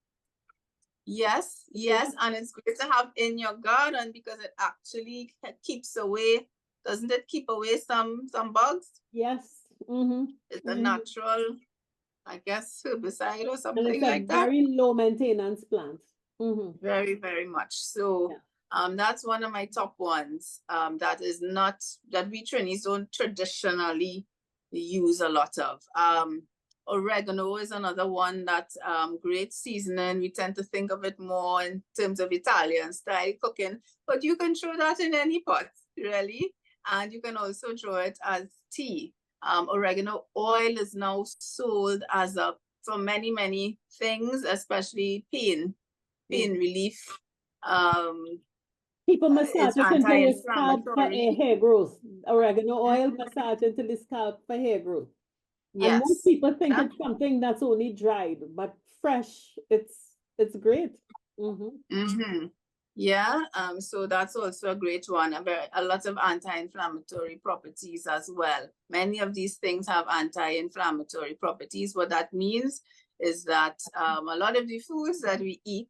Yes, yes, and it's great to have in your garden because it actually keeps away, doesn't it keep away some bugs? Yes. It's a natural, I guess, herbicide or And something it's a like that. very low maintenance plant. Very, very much. So that's one of my top ones. That is not that we Trinis don't traditionally use a lot of. Oregano is another one that's great seasoning. We tend to think of it more in terms of Italian style cooking, but you can throw that in any pot, really. And you can also throw it as tea. Oregano oil is now sold as for many, many things, especially pain relief. People massage It's it into your scalp for anti-inflammatory. hair growth. Oregano oil massage into the scalp for hair growth. And most Yes. people think it's something that's only dried, but fresh, it's great. Yeah, so that's also a great one. A lot of anti-inflammatory properties as well. Many of these things have anti-inflammatory properties. What that means is that a lot of the foods that we eat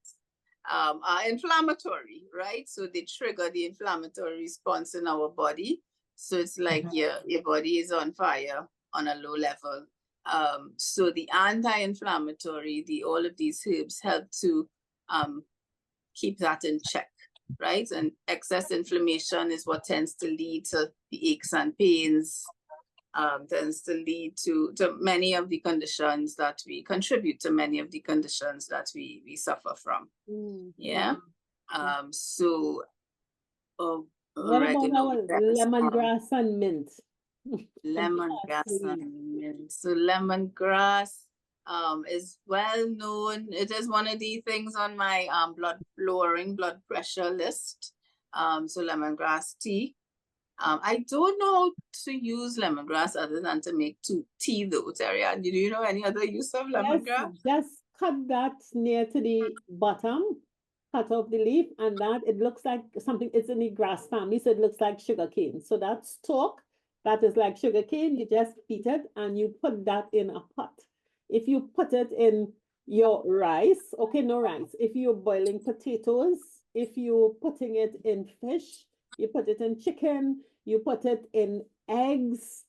are inflammatory, right? So they trigger the inflammatory response in our body. So it's like your body is on fire on a low level. So the anti-inflammatory, all of these herbs help to keep that in check, right? And excess inflammation is what tends to lead to the aches and pains, tends to lead to many of the conditions that we contribute to many of the conditions that we suffer from. Yeah. So what about oregano, our lemongrass and mint? Lemongrass and mint. So lemongrass is well known. It is one of the things on my lowering blood pressure list. So lemongrass tea. I don't know how to use lemongrass other than to make tea though, Terry. Do you know any other use of lemongrass? Yes, just cut that near to the bottom, cut off the leaf, and that it looks like something, it's in the grass family, so it looks like sugar cane. So that stalk, that is like sugar cane, you just beat it and you put that in a pot. If you put it in your rice, okay, no rice. If you're boiling potatoes, if you're putting it in fish, you put it in chicken, you put it in eggs,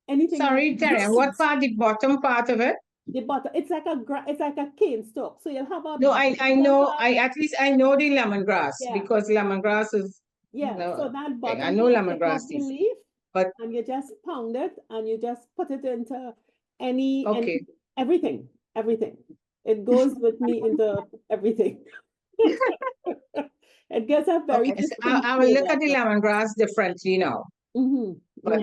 anything. Sorry, Terry, what part, the bottom part of it? The bottom, it's like a cane stalk. So you'll have a No, I know, at least I know the lemongrass because lemongrass is, so that bottom I know lemongrass the is, leaf, but and you just pound it and you just put it into any everything. It goes with me into everything. It gets a very so I will look at the lemongrass differently now. But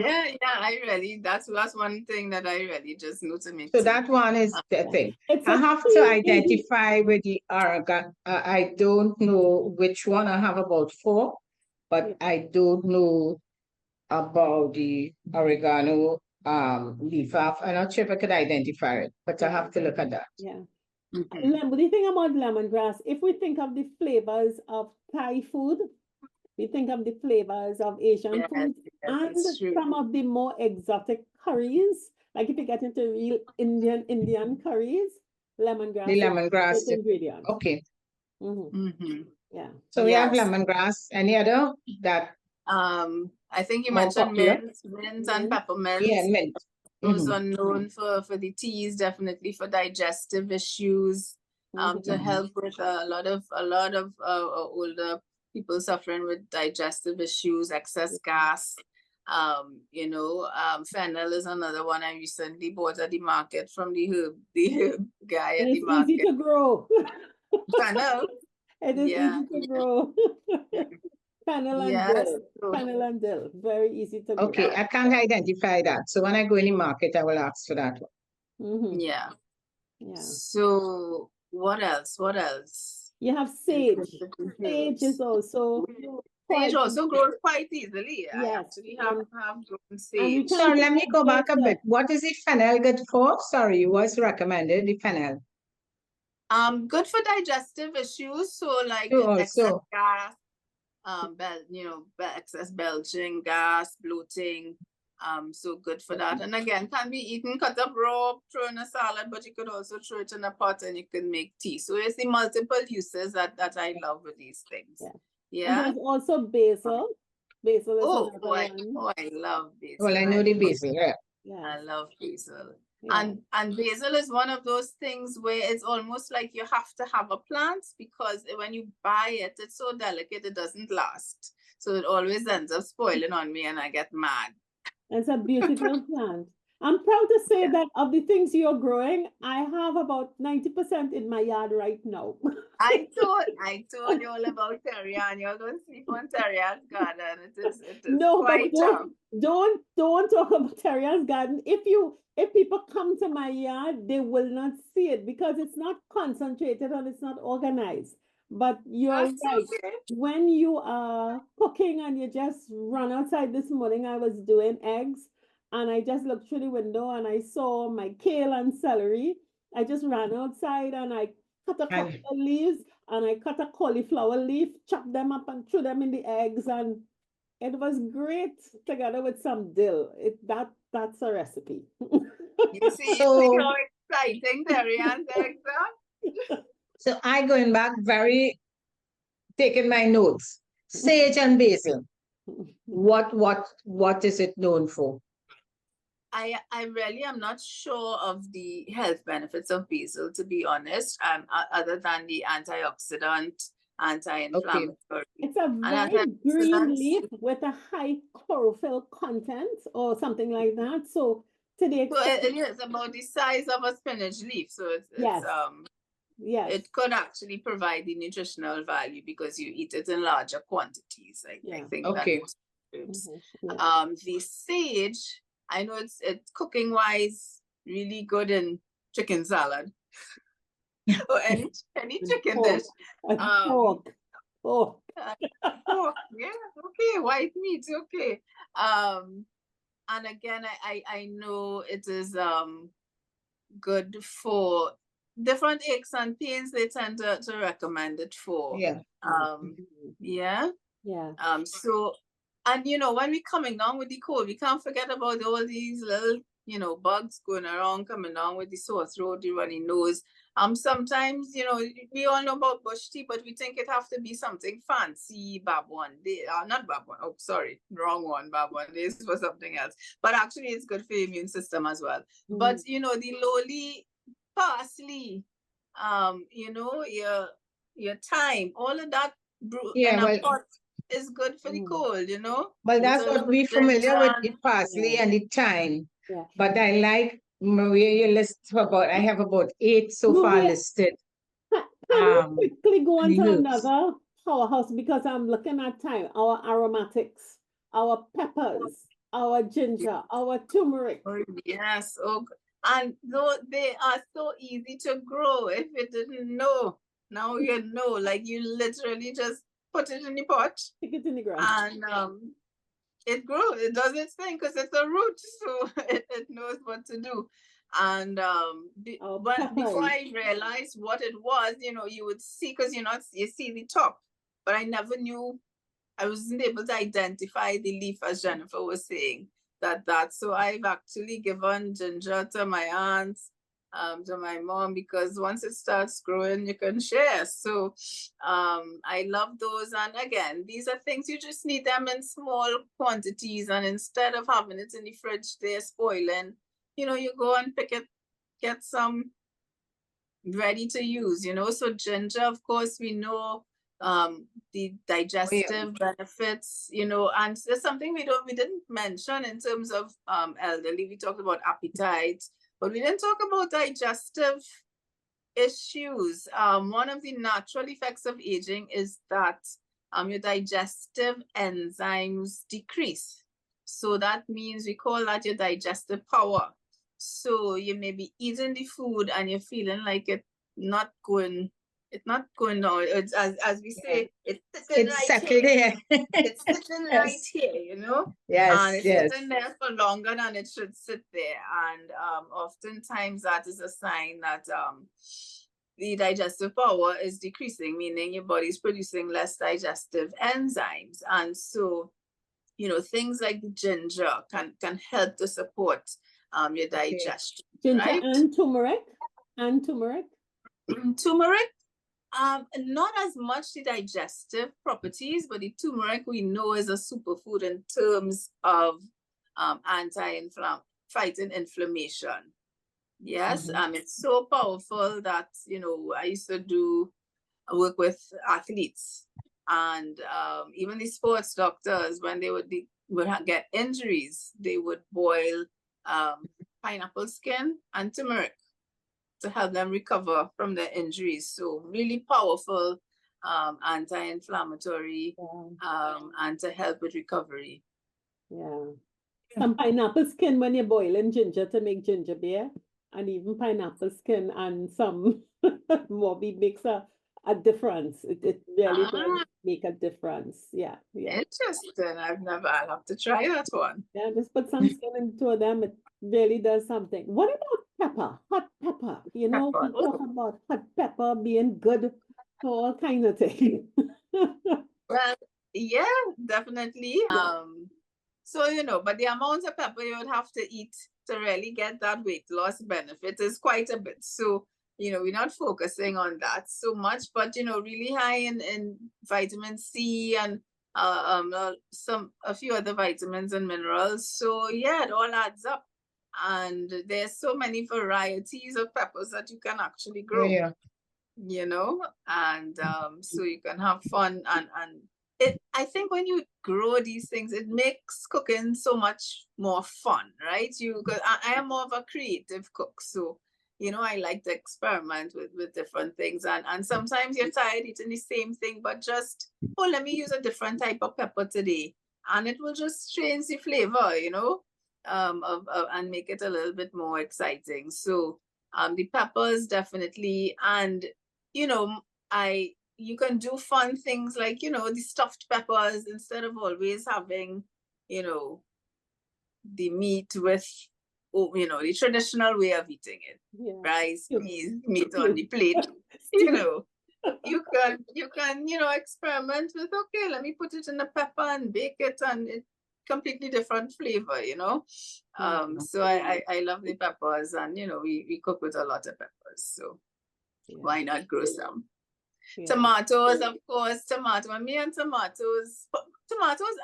that's one thing that I really just know to make. So that one is the thing. I have to identify with the oregano. I don't know which one. I have about 4, but I don't know about the oregano leaf. I'm not sure if I could identify it, but I have to look at that. But the thing about lemongrass, if we think of the flavors of Thai food, we think of the flavors of Asian food, and some of the more exotic curries, like if you get into real Indian curries, lemongrass the lemongrass is the ingredient. Okay. So we have lemongrass. Any other that? I think you mentioned mint and peppermint. Yeah, mint. Those are known for the teas, definitely for digestive issues, to help with a lot of older people suffering with digestive issues, excess gas. Fennel is another one I recently bought at the market from the herb guy at the market. It's easy to grow. Fennel. It is easy to grow. Fennel and dill, very easy to grow. Okay, I can't identify that. So when I go in the market, I will ask for that one. Yeah. So what else? You have sage. Sage is also grows quite easily. I actually have grown sage. So let me go back a bit. What is the fennel good for? Sorry, what's recommended, the fennel? Good for digestive issues. So like excess gas, excess belching, gas, bloating, So good for that. And again, can be eaten cut up raw, throw in a salad, but you could also throw it in a pot and you can make tea. So it's the multiple uses that I love with these things. Yeah. And Yeah. there's also basil. Basil is Oh, another one. I love basil. Well, I know the basil, yeah. Yeah. I love basil. Yeah. And basil is one of those things where it's almost like you have to have a plant, because when you buy it, it's so delicate, it doesn't last. So it always ends up spoiling on me and I get mad. It's a beautiful plant. I'm proud to say that of the things you're growing, I have about 90% in my yard right now. I told you all about Terrian. You're going to sleep on Terrian's garden. It is No, but quite don't talk about Terrian's garden. If people come to my yard, they will not see it because it's not concentrated and it's not organized. But you're That's right. okay. When you are cooking and you just run outside this morning, I was doing eggs and I just looked through the window and I saw my kale and celery. I just ran outside and I cut a couple of leaves and I cut a cauliflower leaf, chopped them up and threw them in the eggs, and it was great together with some dill. That's a recipe. You see So- how exciting Terrian's eggs are? So I going back taking my notes. Sage and basil. What is it known for? I really am not sure of the health benefits of basil, to be honest, other than the antioxidant, anti-inflammatory. It's a very green leaf with a high chlorophyll content or something like that. So to the So extent, it is about the size of a spinach leaf. So yes. it could actually provide the nutritional value because you eat it in larger quantities. I think Okay. that's terms. Yeah. The sage, I know it's cooking wise really good in chicken salad or any chicken dish. Pork. Oh, yeah, okay, white meat, okay. And again, I know it is good for different aches and pains. They tend to recommend it for. Yeah. Yeah. Yeah. So, and when we're coming down with the cold, we can't forget about all these little bugs going around, coming down with the sore throat, the runny nose. Sometimes, we all know about bush tea, but we think it have to be something fancy, Babwan. Not Babwan. Oh, sorry, wrong one. Babwan is for something else. But actually, it's good for your immune system as well. But the lowly parsley, your thyme, all of that in a pot is good for the cold. Well, that's what we're familiar with, the parsley and the thyme. Yeah. But I like Mweia, you list I have about 8 so far listed. Can we quickly go on to herbs. another powerhouse, because I'm looking at time, our aromatics, our peppers, our ginger, our turmeric. Oh, yes. Oh, and though they are so easy to grow, if you didn't know, now you know. Like, you literally just put it in the pot Stick it in the ground. and it grows. It does its thing because it's a root, so it knows what to do. And before I realized what it was, you would see, because you see the top, but I never knew. I wasn't able to identify the leaf, as Jennifer was saying. So I've actually given ginger to my aunts, to my mom, because once it starts growing, you can share. So I love those. And again, these are things you just need them in small quantities, and instead of having it in the fridge, they're spoiling. You go and pick it, get some ready to use. So ginger, of course, we know the digestive benefits, and there's something we didn't mention in terms of elderly. We talked about appetite, but we didn't talk about digestive issues. One of the natural effects of aging is that your digestive enzymes decrease. So that means we call that your digestive power. So you may be eating the food and you're feeling like it's not going down. It's, as we say, it's settled there. It's sitting right here, Yes, and it's sitting there for longer than it should sit there. And oftentimes that is a sign that the digestive power is decreasing, meaning your body's producing less digestive enzymes. And so, things like the ginger can help to support your digestion, Ginger right? and turmeric. Turmeric, not as much the digestive properties, but the turmeric we know is a superfood in terms of fighting inflammation. Yes, it's so powerful that I used to work with athletes, and even the sports doctors, when they would get injuries, they would boil pineapple skin and turmeric to help them recover from their injuries. So really powerful anti-inflammatory and to help with recovery. Yeah. Some pineapple skin when you're boiling ginger to make ginger beer, and even pineapple skin and some Moby makes a difference. It really does make a difference. Yeah. Interesting. I'll have to try that one. Yeah, just put some skin into them. It really does something. What about pepper? Hot pepper. We talk about hot pepper being good for all kinds of things. Well, yeah, definitely. So, but the amount of pepper you would have to eat to really get that weight loss benefit is quite a bit. So, we're not focusing on that so much, but, really high in vitamin C and a few other vitamins and minerals. So, yeah, it all adds up. And there's so many varieties of peppers that you can actually grow, and so you can have fun and I think when you grow these things, it makes cooking so much more fun, right? I am more of a creative cook, so I like to experiment with different things, and sometimes you're tired eating the same thing, but just let me use a different type of pepper today, and it will just change the flavor, and make it a little bit more exciting. So the peppers definitely, and you can do fun things like, the stuffed peppers instead of always having, the meat with, the traditional way of eating it. Yeah. Rice, peas, meat on the plate. You can, experiment with, okay, let me put it in the pepper and bake it, and it's completely different flavor, So I love the peppers, and, we cook with a lot of peppers. So why not grow some? Yeah. Tomatoes, of course, tomatoes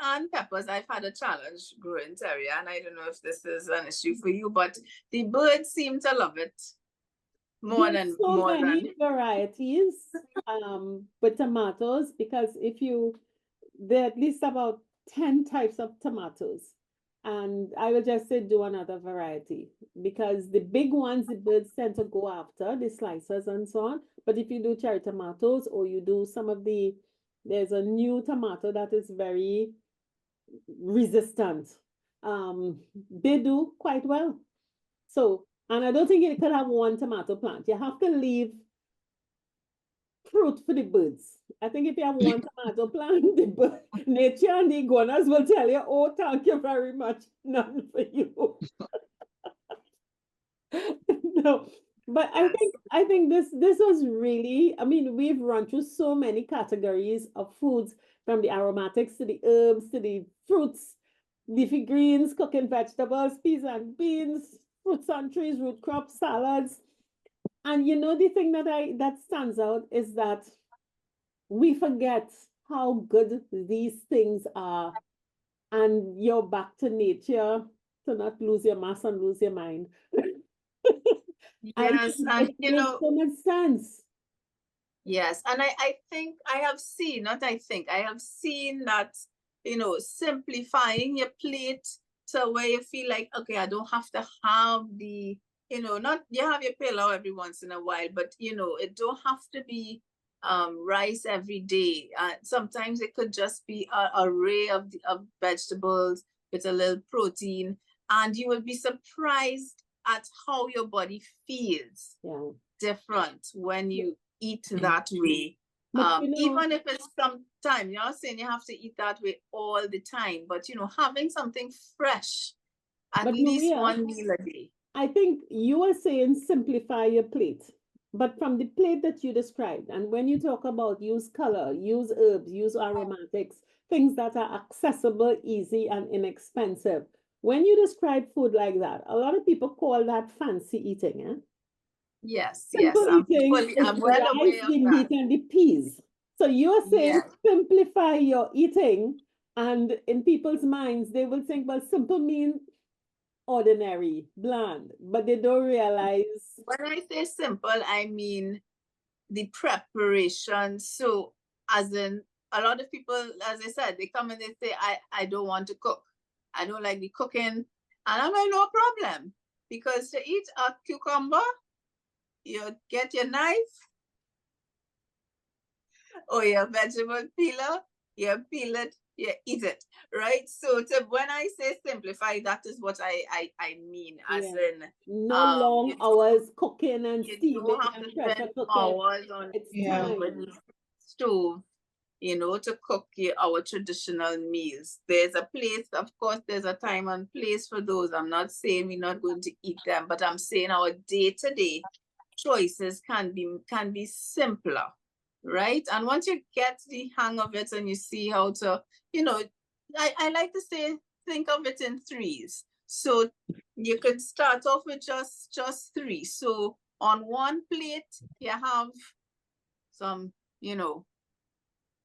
and peppers. I've had a challenge growing terrier, and I don't know if this is an issue for you, but the birds seem to love it more than varieties with tomatoes, because there are at least about 10 types of tomatoes, and I will just say do another variety, because the big ones the birds tend to go after, the slicers and so on. But if you do cherry tomatoes, or you do there's a new tomato that is very resistant, they do quite well. So, and I don't think you could have one tomato plant. You have to leave fruit for the birds. I think if you have one tomato plant, nature and the iguanas will tell you, oh, thank you very much, none for you. No. But yes. I think this was really, we've run through so many categories of foods, from the aromatics to the herbs to the fruits, leafy greens, cooking vegetables, peas and beans, fruits and trees, root crops, salads. And the thing that stands out is that we forget how good these things are, and you're back to nature to not lose your mass and lose your mind. Yes, and it makes so much sense. Yes, and I have seen that, simplifying your plate to where you feel like, okay, I don't have to have the, not you have your pillow every once in a while, but it don't have to be rice every day. Sometimes it could just be an array of vegetables with a little protein, and you will be surprised at how your body feels different when you eat that way. Even if it's sometime, you're not saying you have to eat that way all the time, but having something fresh at least one meal a day. I think you are saying simplify your plate, but from the plate that you described, and when you talk about use color, use herbs, use aromatics, things that are accessible, easy, and inexpensive. When you describe food like that, a lot of people call that fancy eating. Eh? Yes, yes, Simple eating is I'm the well rice, aware of the that. meat, and the peas. So you're saying Yes. simplify your eating, and in people's minds, they will think, well, simple means ordinary, bland, but they don't realize. When I say simple, I mean the preparation. So, as in, a lot of people, as I said, they come and they say, I don't want to cook. I don't like the cooking. And I'm like, no problem. Because to eat a cucumber, you get your knife or your vegetable peeler, you peel it, you eat it, right? So when I say simplify, that is what I mean, as in, no long hours cooking and you steaming don't have to and pressure spend cooking. hours on It's Yeah. time. stove, to cook our traditional meals. There's a place, of course, there's a time and place for those. I'm not saying we're not going to eat them, but I'm saying our day-to-day choices can be simpler, right? And once you get the hang of it and you see how to, I like to say, think of it in threes. So you could start off with just three. So on one plate, you have some,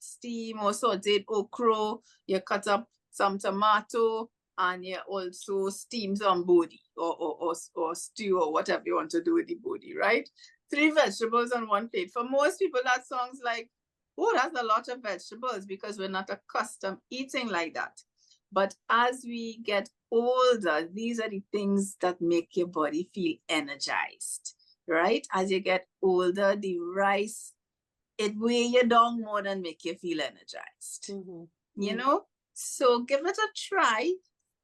steam or sauteed okro, you cut up some tomato, and you also steam some bodi or stew or whatever you want to do with the bodi, right? 3 vegetables on one plate. For most people, that sounds like, oh, that's a lot of vegetables because we're not accustomed eating like that. But as we get older, these are the things that make your body feel energized, right? As you get older, the rice, it weigh you down more than make you feel energized. So give it a try.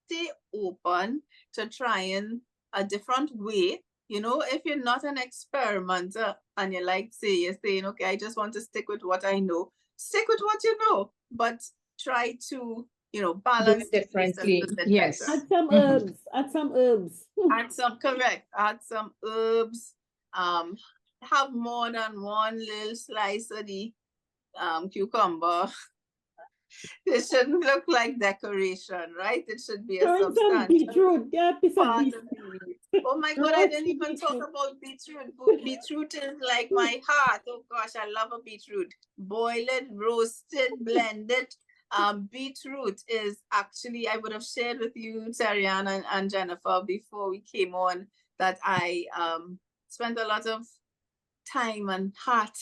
Stay open to trying a different way. If you're not an experimenter and you're saying, okay, I just want to stick with what I know, stick with what you know, but try to balance it differently. Yes. Add some herbs. Add some herbs. Add some herbs. Have more than one little slice of the cucumber. It shouldn't look like decoration, right? It should be a substantial beetroot. Yeah, piece of part beetroot. of the meal. Oh my God, I didn't even talk about beetroot. Beetroot is like my heart. Oh gosh, I love a beetroot. Boil it, roast it, blend it. Beetroot is actually, I would have shared with you, Tariana and Jennifer, before we came on, that I spent a lot of time and heart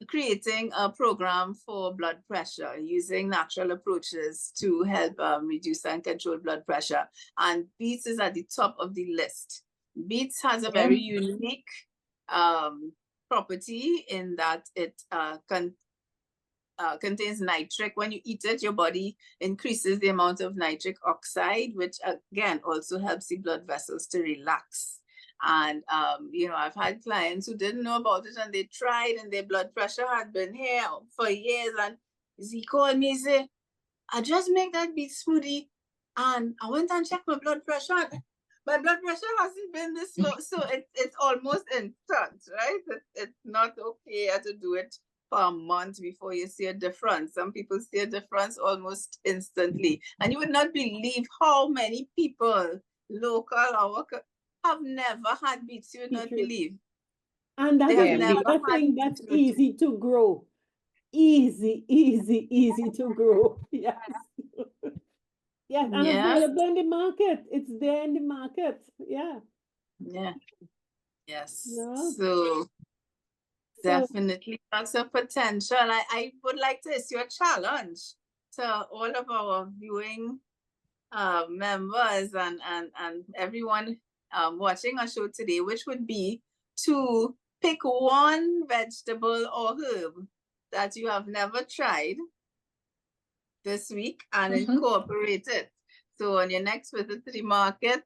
creating a program for blood pressure using natural approaches to help reduce and control blood pressure. And beets is at the top of the list. Beets has a very unique property in that it contains nitric. When you eat it, your body increases the amount of nitric oxide, which again also helps the blood vessels to relax. And I've had clients who didn't know about it and they tried and their blood pressure had been here for years. And he called me and said, I just make that beet smoothie and I went and checked my blood pressure. My blood pressure hasn't been this low. So it's almost instant, right? It's not okay to do it for a month before you see a difference. Some people see a difference almost instantly. And you would not believe how many people, local, have never had beets. You would not believe. And that's another thing that's easy to grow. Easy to grow. Yes. Yes, and available in the market. It's there in the market. Yeah. Yeah. Yes. No. So definitely lots of potential. I would like to issue a challenge to all of our viewing members and everyone watching our show today, which would be to pick one vegetable or herb that you have never tried this week and incorporate it. So on your next visit to the market,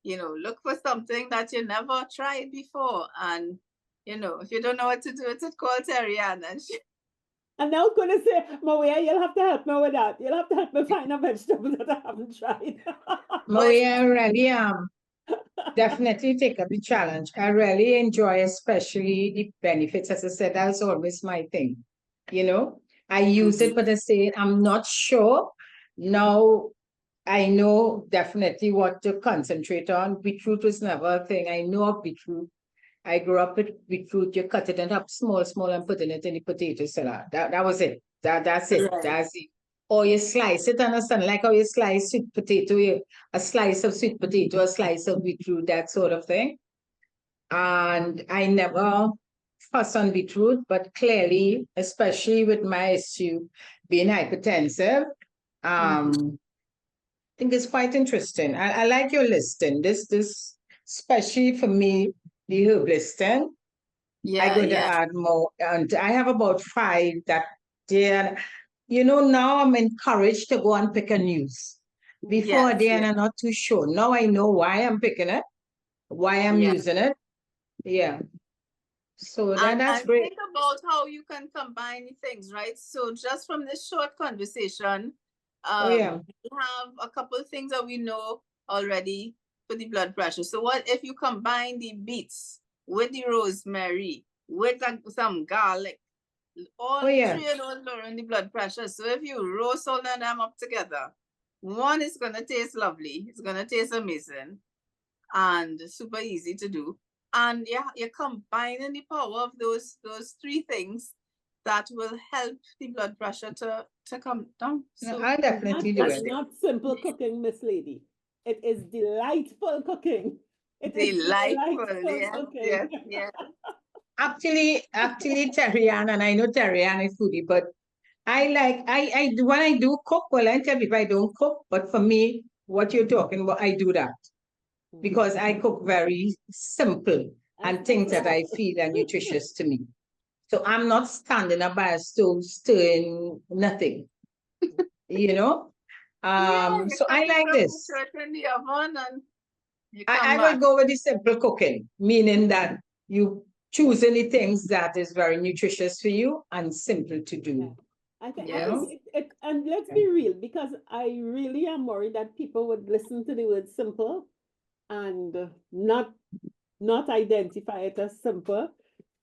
look for something that you never tried before. And, if you don't know what to do, it's called Tariana. And I was going to say, Mweia, you'll have to help me with that. You'll have to help me find a vegetable that I haven't tried. Mweia, really definitely take up the challenge. I really enjoy, especially the benefits. As I said, that's always my thing. I use it, but I say I'm not sure. Now I know definitely what to concentrate on. Beetroot was never a thing. I know of beetroot. I grew up with beetroot. You cut it up small, small, and put it in the potato salad. That was it. That's it. Right. That's it. Or you slice it, understand? Like how you slice sweet potato, a slice of sweet potato, a slice of beetroot, that sort of thing. And I never fuss on beetroot, but clearly, especially with my issue being hypertensive, I think it's quite interesting. I like your listing. This especially for me, the herb listing. I'm Yeah, going to yeah. add more, and I have about 5 that day. Now I'm encouraged to go and pick a news. Before Yes, then, yes, I'm not too sure. Now I know why I'm picking it, why I'm yeah. using it. Yeah. So that's And great. think about how you can combine things, right? So just from this short conversation, Oh yeah. we have a couple of things that we know already for the blood pressure. So what if you combine the beets with the rosemary, with some garlic, all Oh yeah. three of those lowering the blood pressure. So if you roast all of them up together, one is gonna taste lovely, it's gonna taste amazing and super easy to do. And yeah, you're combining the power of those 3 things that will help the blood pressure to come down. No, So I'll definitely do It's it. not simple cooking, Miss Lady. It is delightful cooking. It is delightful. delightful Yes, cooking. yes, yes. Actually, Terry-Ann, and I know Terry-Ann is foodie, but I do when I do cook, well, I tell people I don't cook, but for me, what you're talking about, I do that because I cook very simple and things that I feel are nutritious to me. So I'm not standing up by a stove stirring nothing, you know. Yeah, you So come, I you like come, you this. throw it in the oven and you come I will back. go with the simple cooking, meaning that you choose any things that is very nutritious for you and simple to Yeah. do. I You Yes. think know? and let's be real, because I really am worried that people would listen to the word simple and not identify it as simple.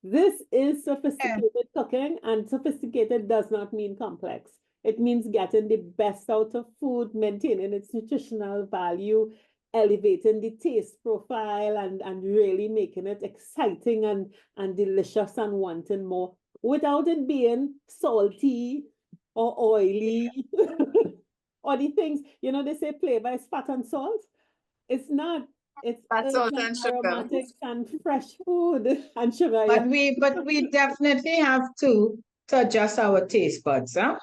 This is Yeah. sophisticated cooking, and sophisticated does not mean complex. It means getting the best out of food, maintaining its nutritional value, elevating the taste profile, and really making it exciting and delicious and wanting more without it being salty or oily or the things, they say flavor is fat and salt. It's not. It's That's herbs salt and and sugar. aromatics and fresh food and sugar. Yeah. But we definitely have to adjust our taste buds, huh?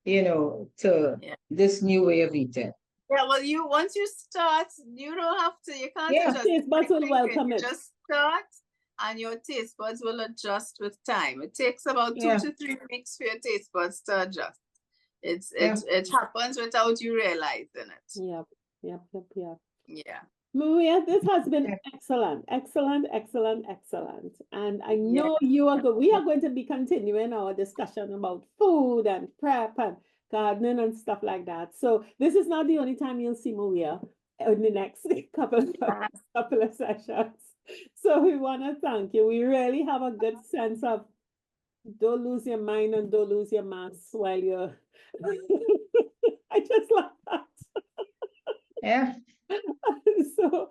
To Yeah. this new way of eating. Yeah, well, once you start, you don't have to, you can't Yeah. adjust Taste it by buds will thinking. welcome You it. just start and your taste buds will adjust with time. It takes about 2 Yeah. to 3 weeks for your taste buds to adjust. Yeah. It happens without you realizing it. Yep. Yep. Yep. Yep. Yeah. Maria, this has been Yeah. excellent, excellent, excellent, excellent. And I Yeah. know we are going to be continuing our discussion about food and prep and gardening and stuff like that. So this is not the only time you'll see Maria in the next couple of sessions. So we want to thank you. We really have a good sense of don't lose your mind and don't lose your mass while you're I just like that. Yeah. So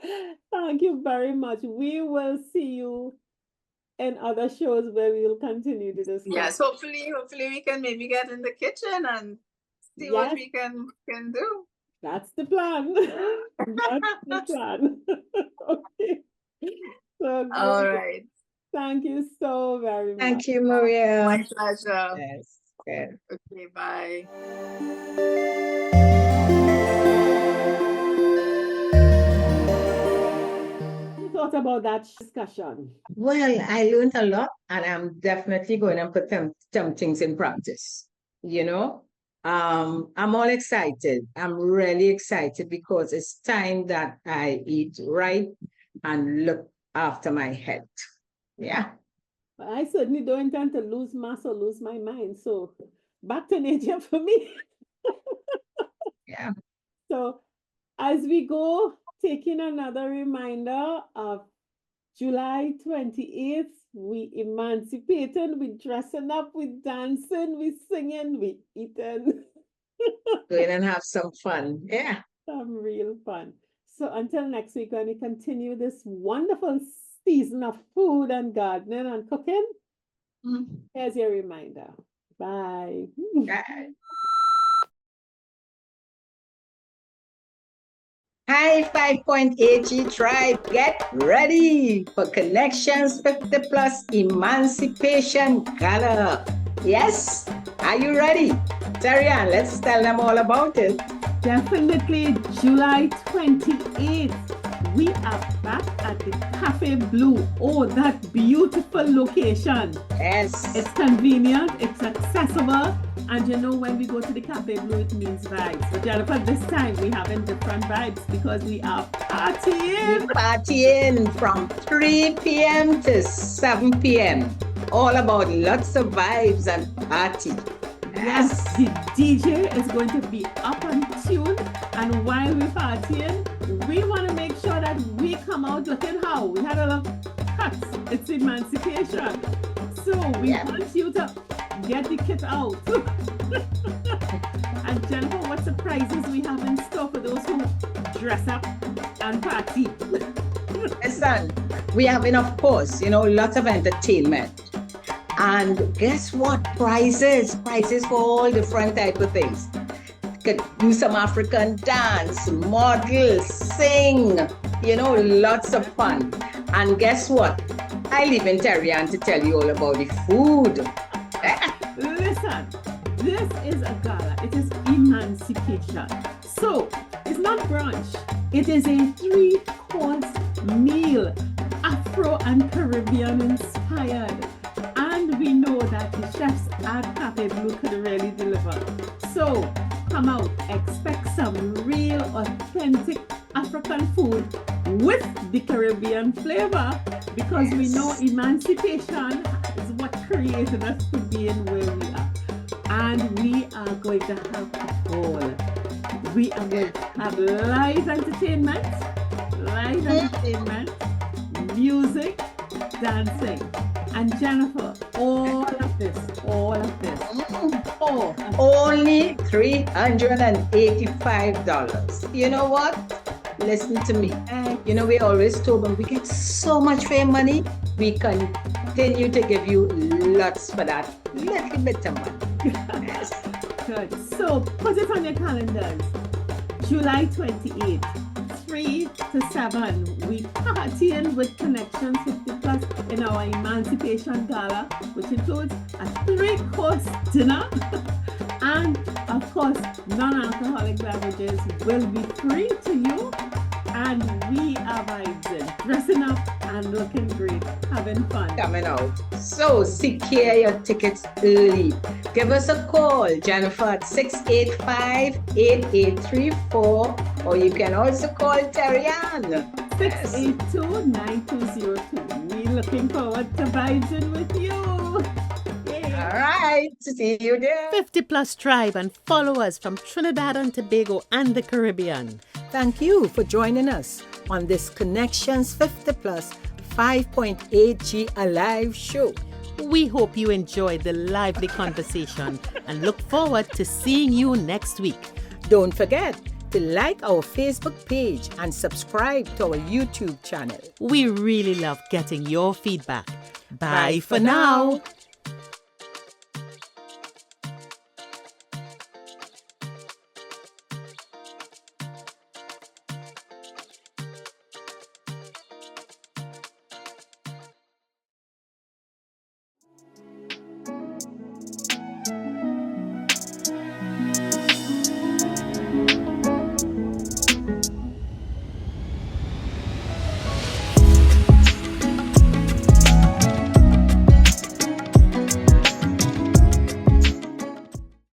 thank you very much. We will see you in other shows where we will continue to discuss. Yes, hopefully we can maybe get in the kitchen and see what Yes, we can do. that's the plan. That's the plan. Okay. So All great. right. Thank you so very much. Thank you, Maria. My pleasure. Yes. Good. Okay, bye. What you thought about that discussion? Well, I learned a lot, and I'm definitely going to put some things in practice. I'm all excited. I'm really excited because it's time that I eat right and look after my health. Yeah. But I certainly don't intend to lose mass or lose my mind. So back to nature for me. Yeah. So as we go, taking another reminder of July 28th, We emancipating, we dressing up, we dancing, we singing, we eating. Go in and have some fun. Yeah. Some real fun. So until next week, when we continue this wonderful season of food and gardening and cooking, here's your reminder. Bye. Bye. Hi, 5.8G Tribe, get ready for Connections 50 Plus Emancipation Gala. Yes, are you ready? Terry-Ann, let's tell them all about it. Definitely July 28th. We are back at the Cafe Blue. Oh, that beautiful location. Yes. It's convenient, it's accessible, and you know when we go to the Cafe Blue, it means vibes. But Jennifer, this time we having different vibes because we are partying. We're partying from 3 p.m. to 7 p.m. All about lots of vibes and party. Yes, the DJ is going to be up and tuned, and while we're partying, we want to make sure that we come out looking how we had a lot of cuts. It's emancipation, so we want you to get the kit out. And Jennifer, what surprises we have in store for those who dress up and party? Listen, we have enough course, lots of entertainment. And guess what? Prizes for all different type of things. Could do some African dance, model, sing, lots of fun. And guess what? I leave in Terry-Ann to tell you all about the food. Listen, this is a gala. It is emancipation. So it's not brunch. It is a 3-course meal, Afro and Caribbean inspired. And we know that the chefs at Cafe Blue could really deliver. So come out, expect some real authentic African food with the Caribbean flavor, because we know emancipation is what created us to be in where we are. And we are going to have a ball. We are going to have live entertainment, music, dancing. And Jennifer, all of this. Only $385. You know what? Listen to me. We always told them we get so much for your money, we continue to give you lots for that little bit of money. Yes. Good. So put it on your calendars. July 28th. 3 to 7, we partying with Connections 50 Plus in our Emancipation Gala, which includes a 3-course dinner, and of course, non-alcoholic beverages will be free to you, and we are vibing, dressing up and looking great, having fun. Coming out. So secure your tickets early. Give us a call, Jennifer, at 685-8834, or you can also call Terry-Ann. 682-9202. We're looking forward to vibing with you. Yay. All right, see you there. 50 Plus Tribe, and follow us from Trinidad and Tobago and the Caribbean. Thank you for joining us on this Connections 50 Plus 5.8G Alive show. We hope you enjoyed the lively conversation and look forward to seeing you next week. Don't forget to like our Facebook page and subscribe to our YouTube channel. We really love getting your feedback. Bye for now.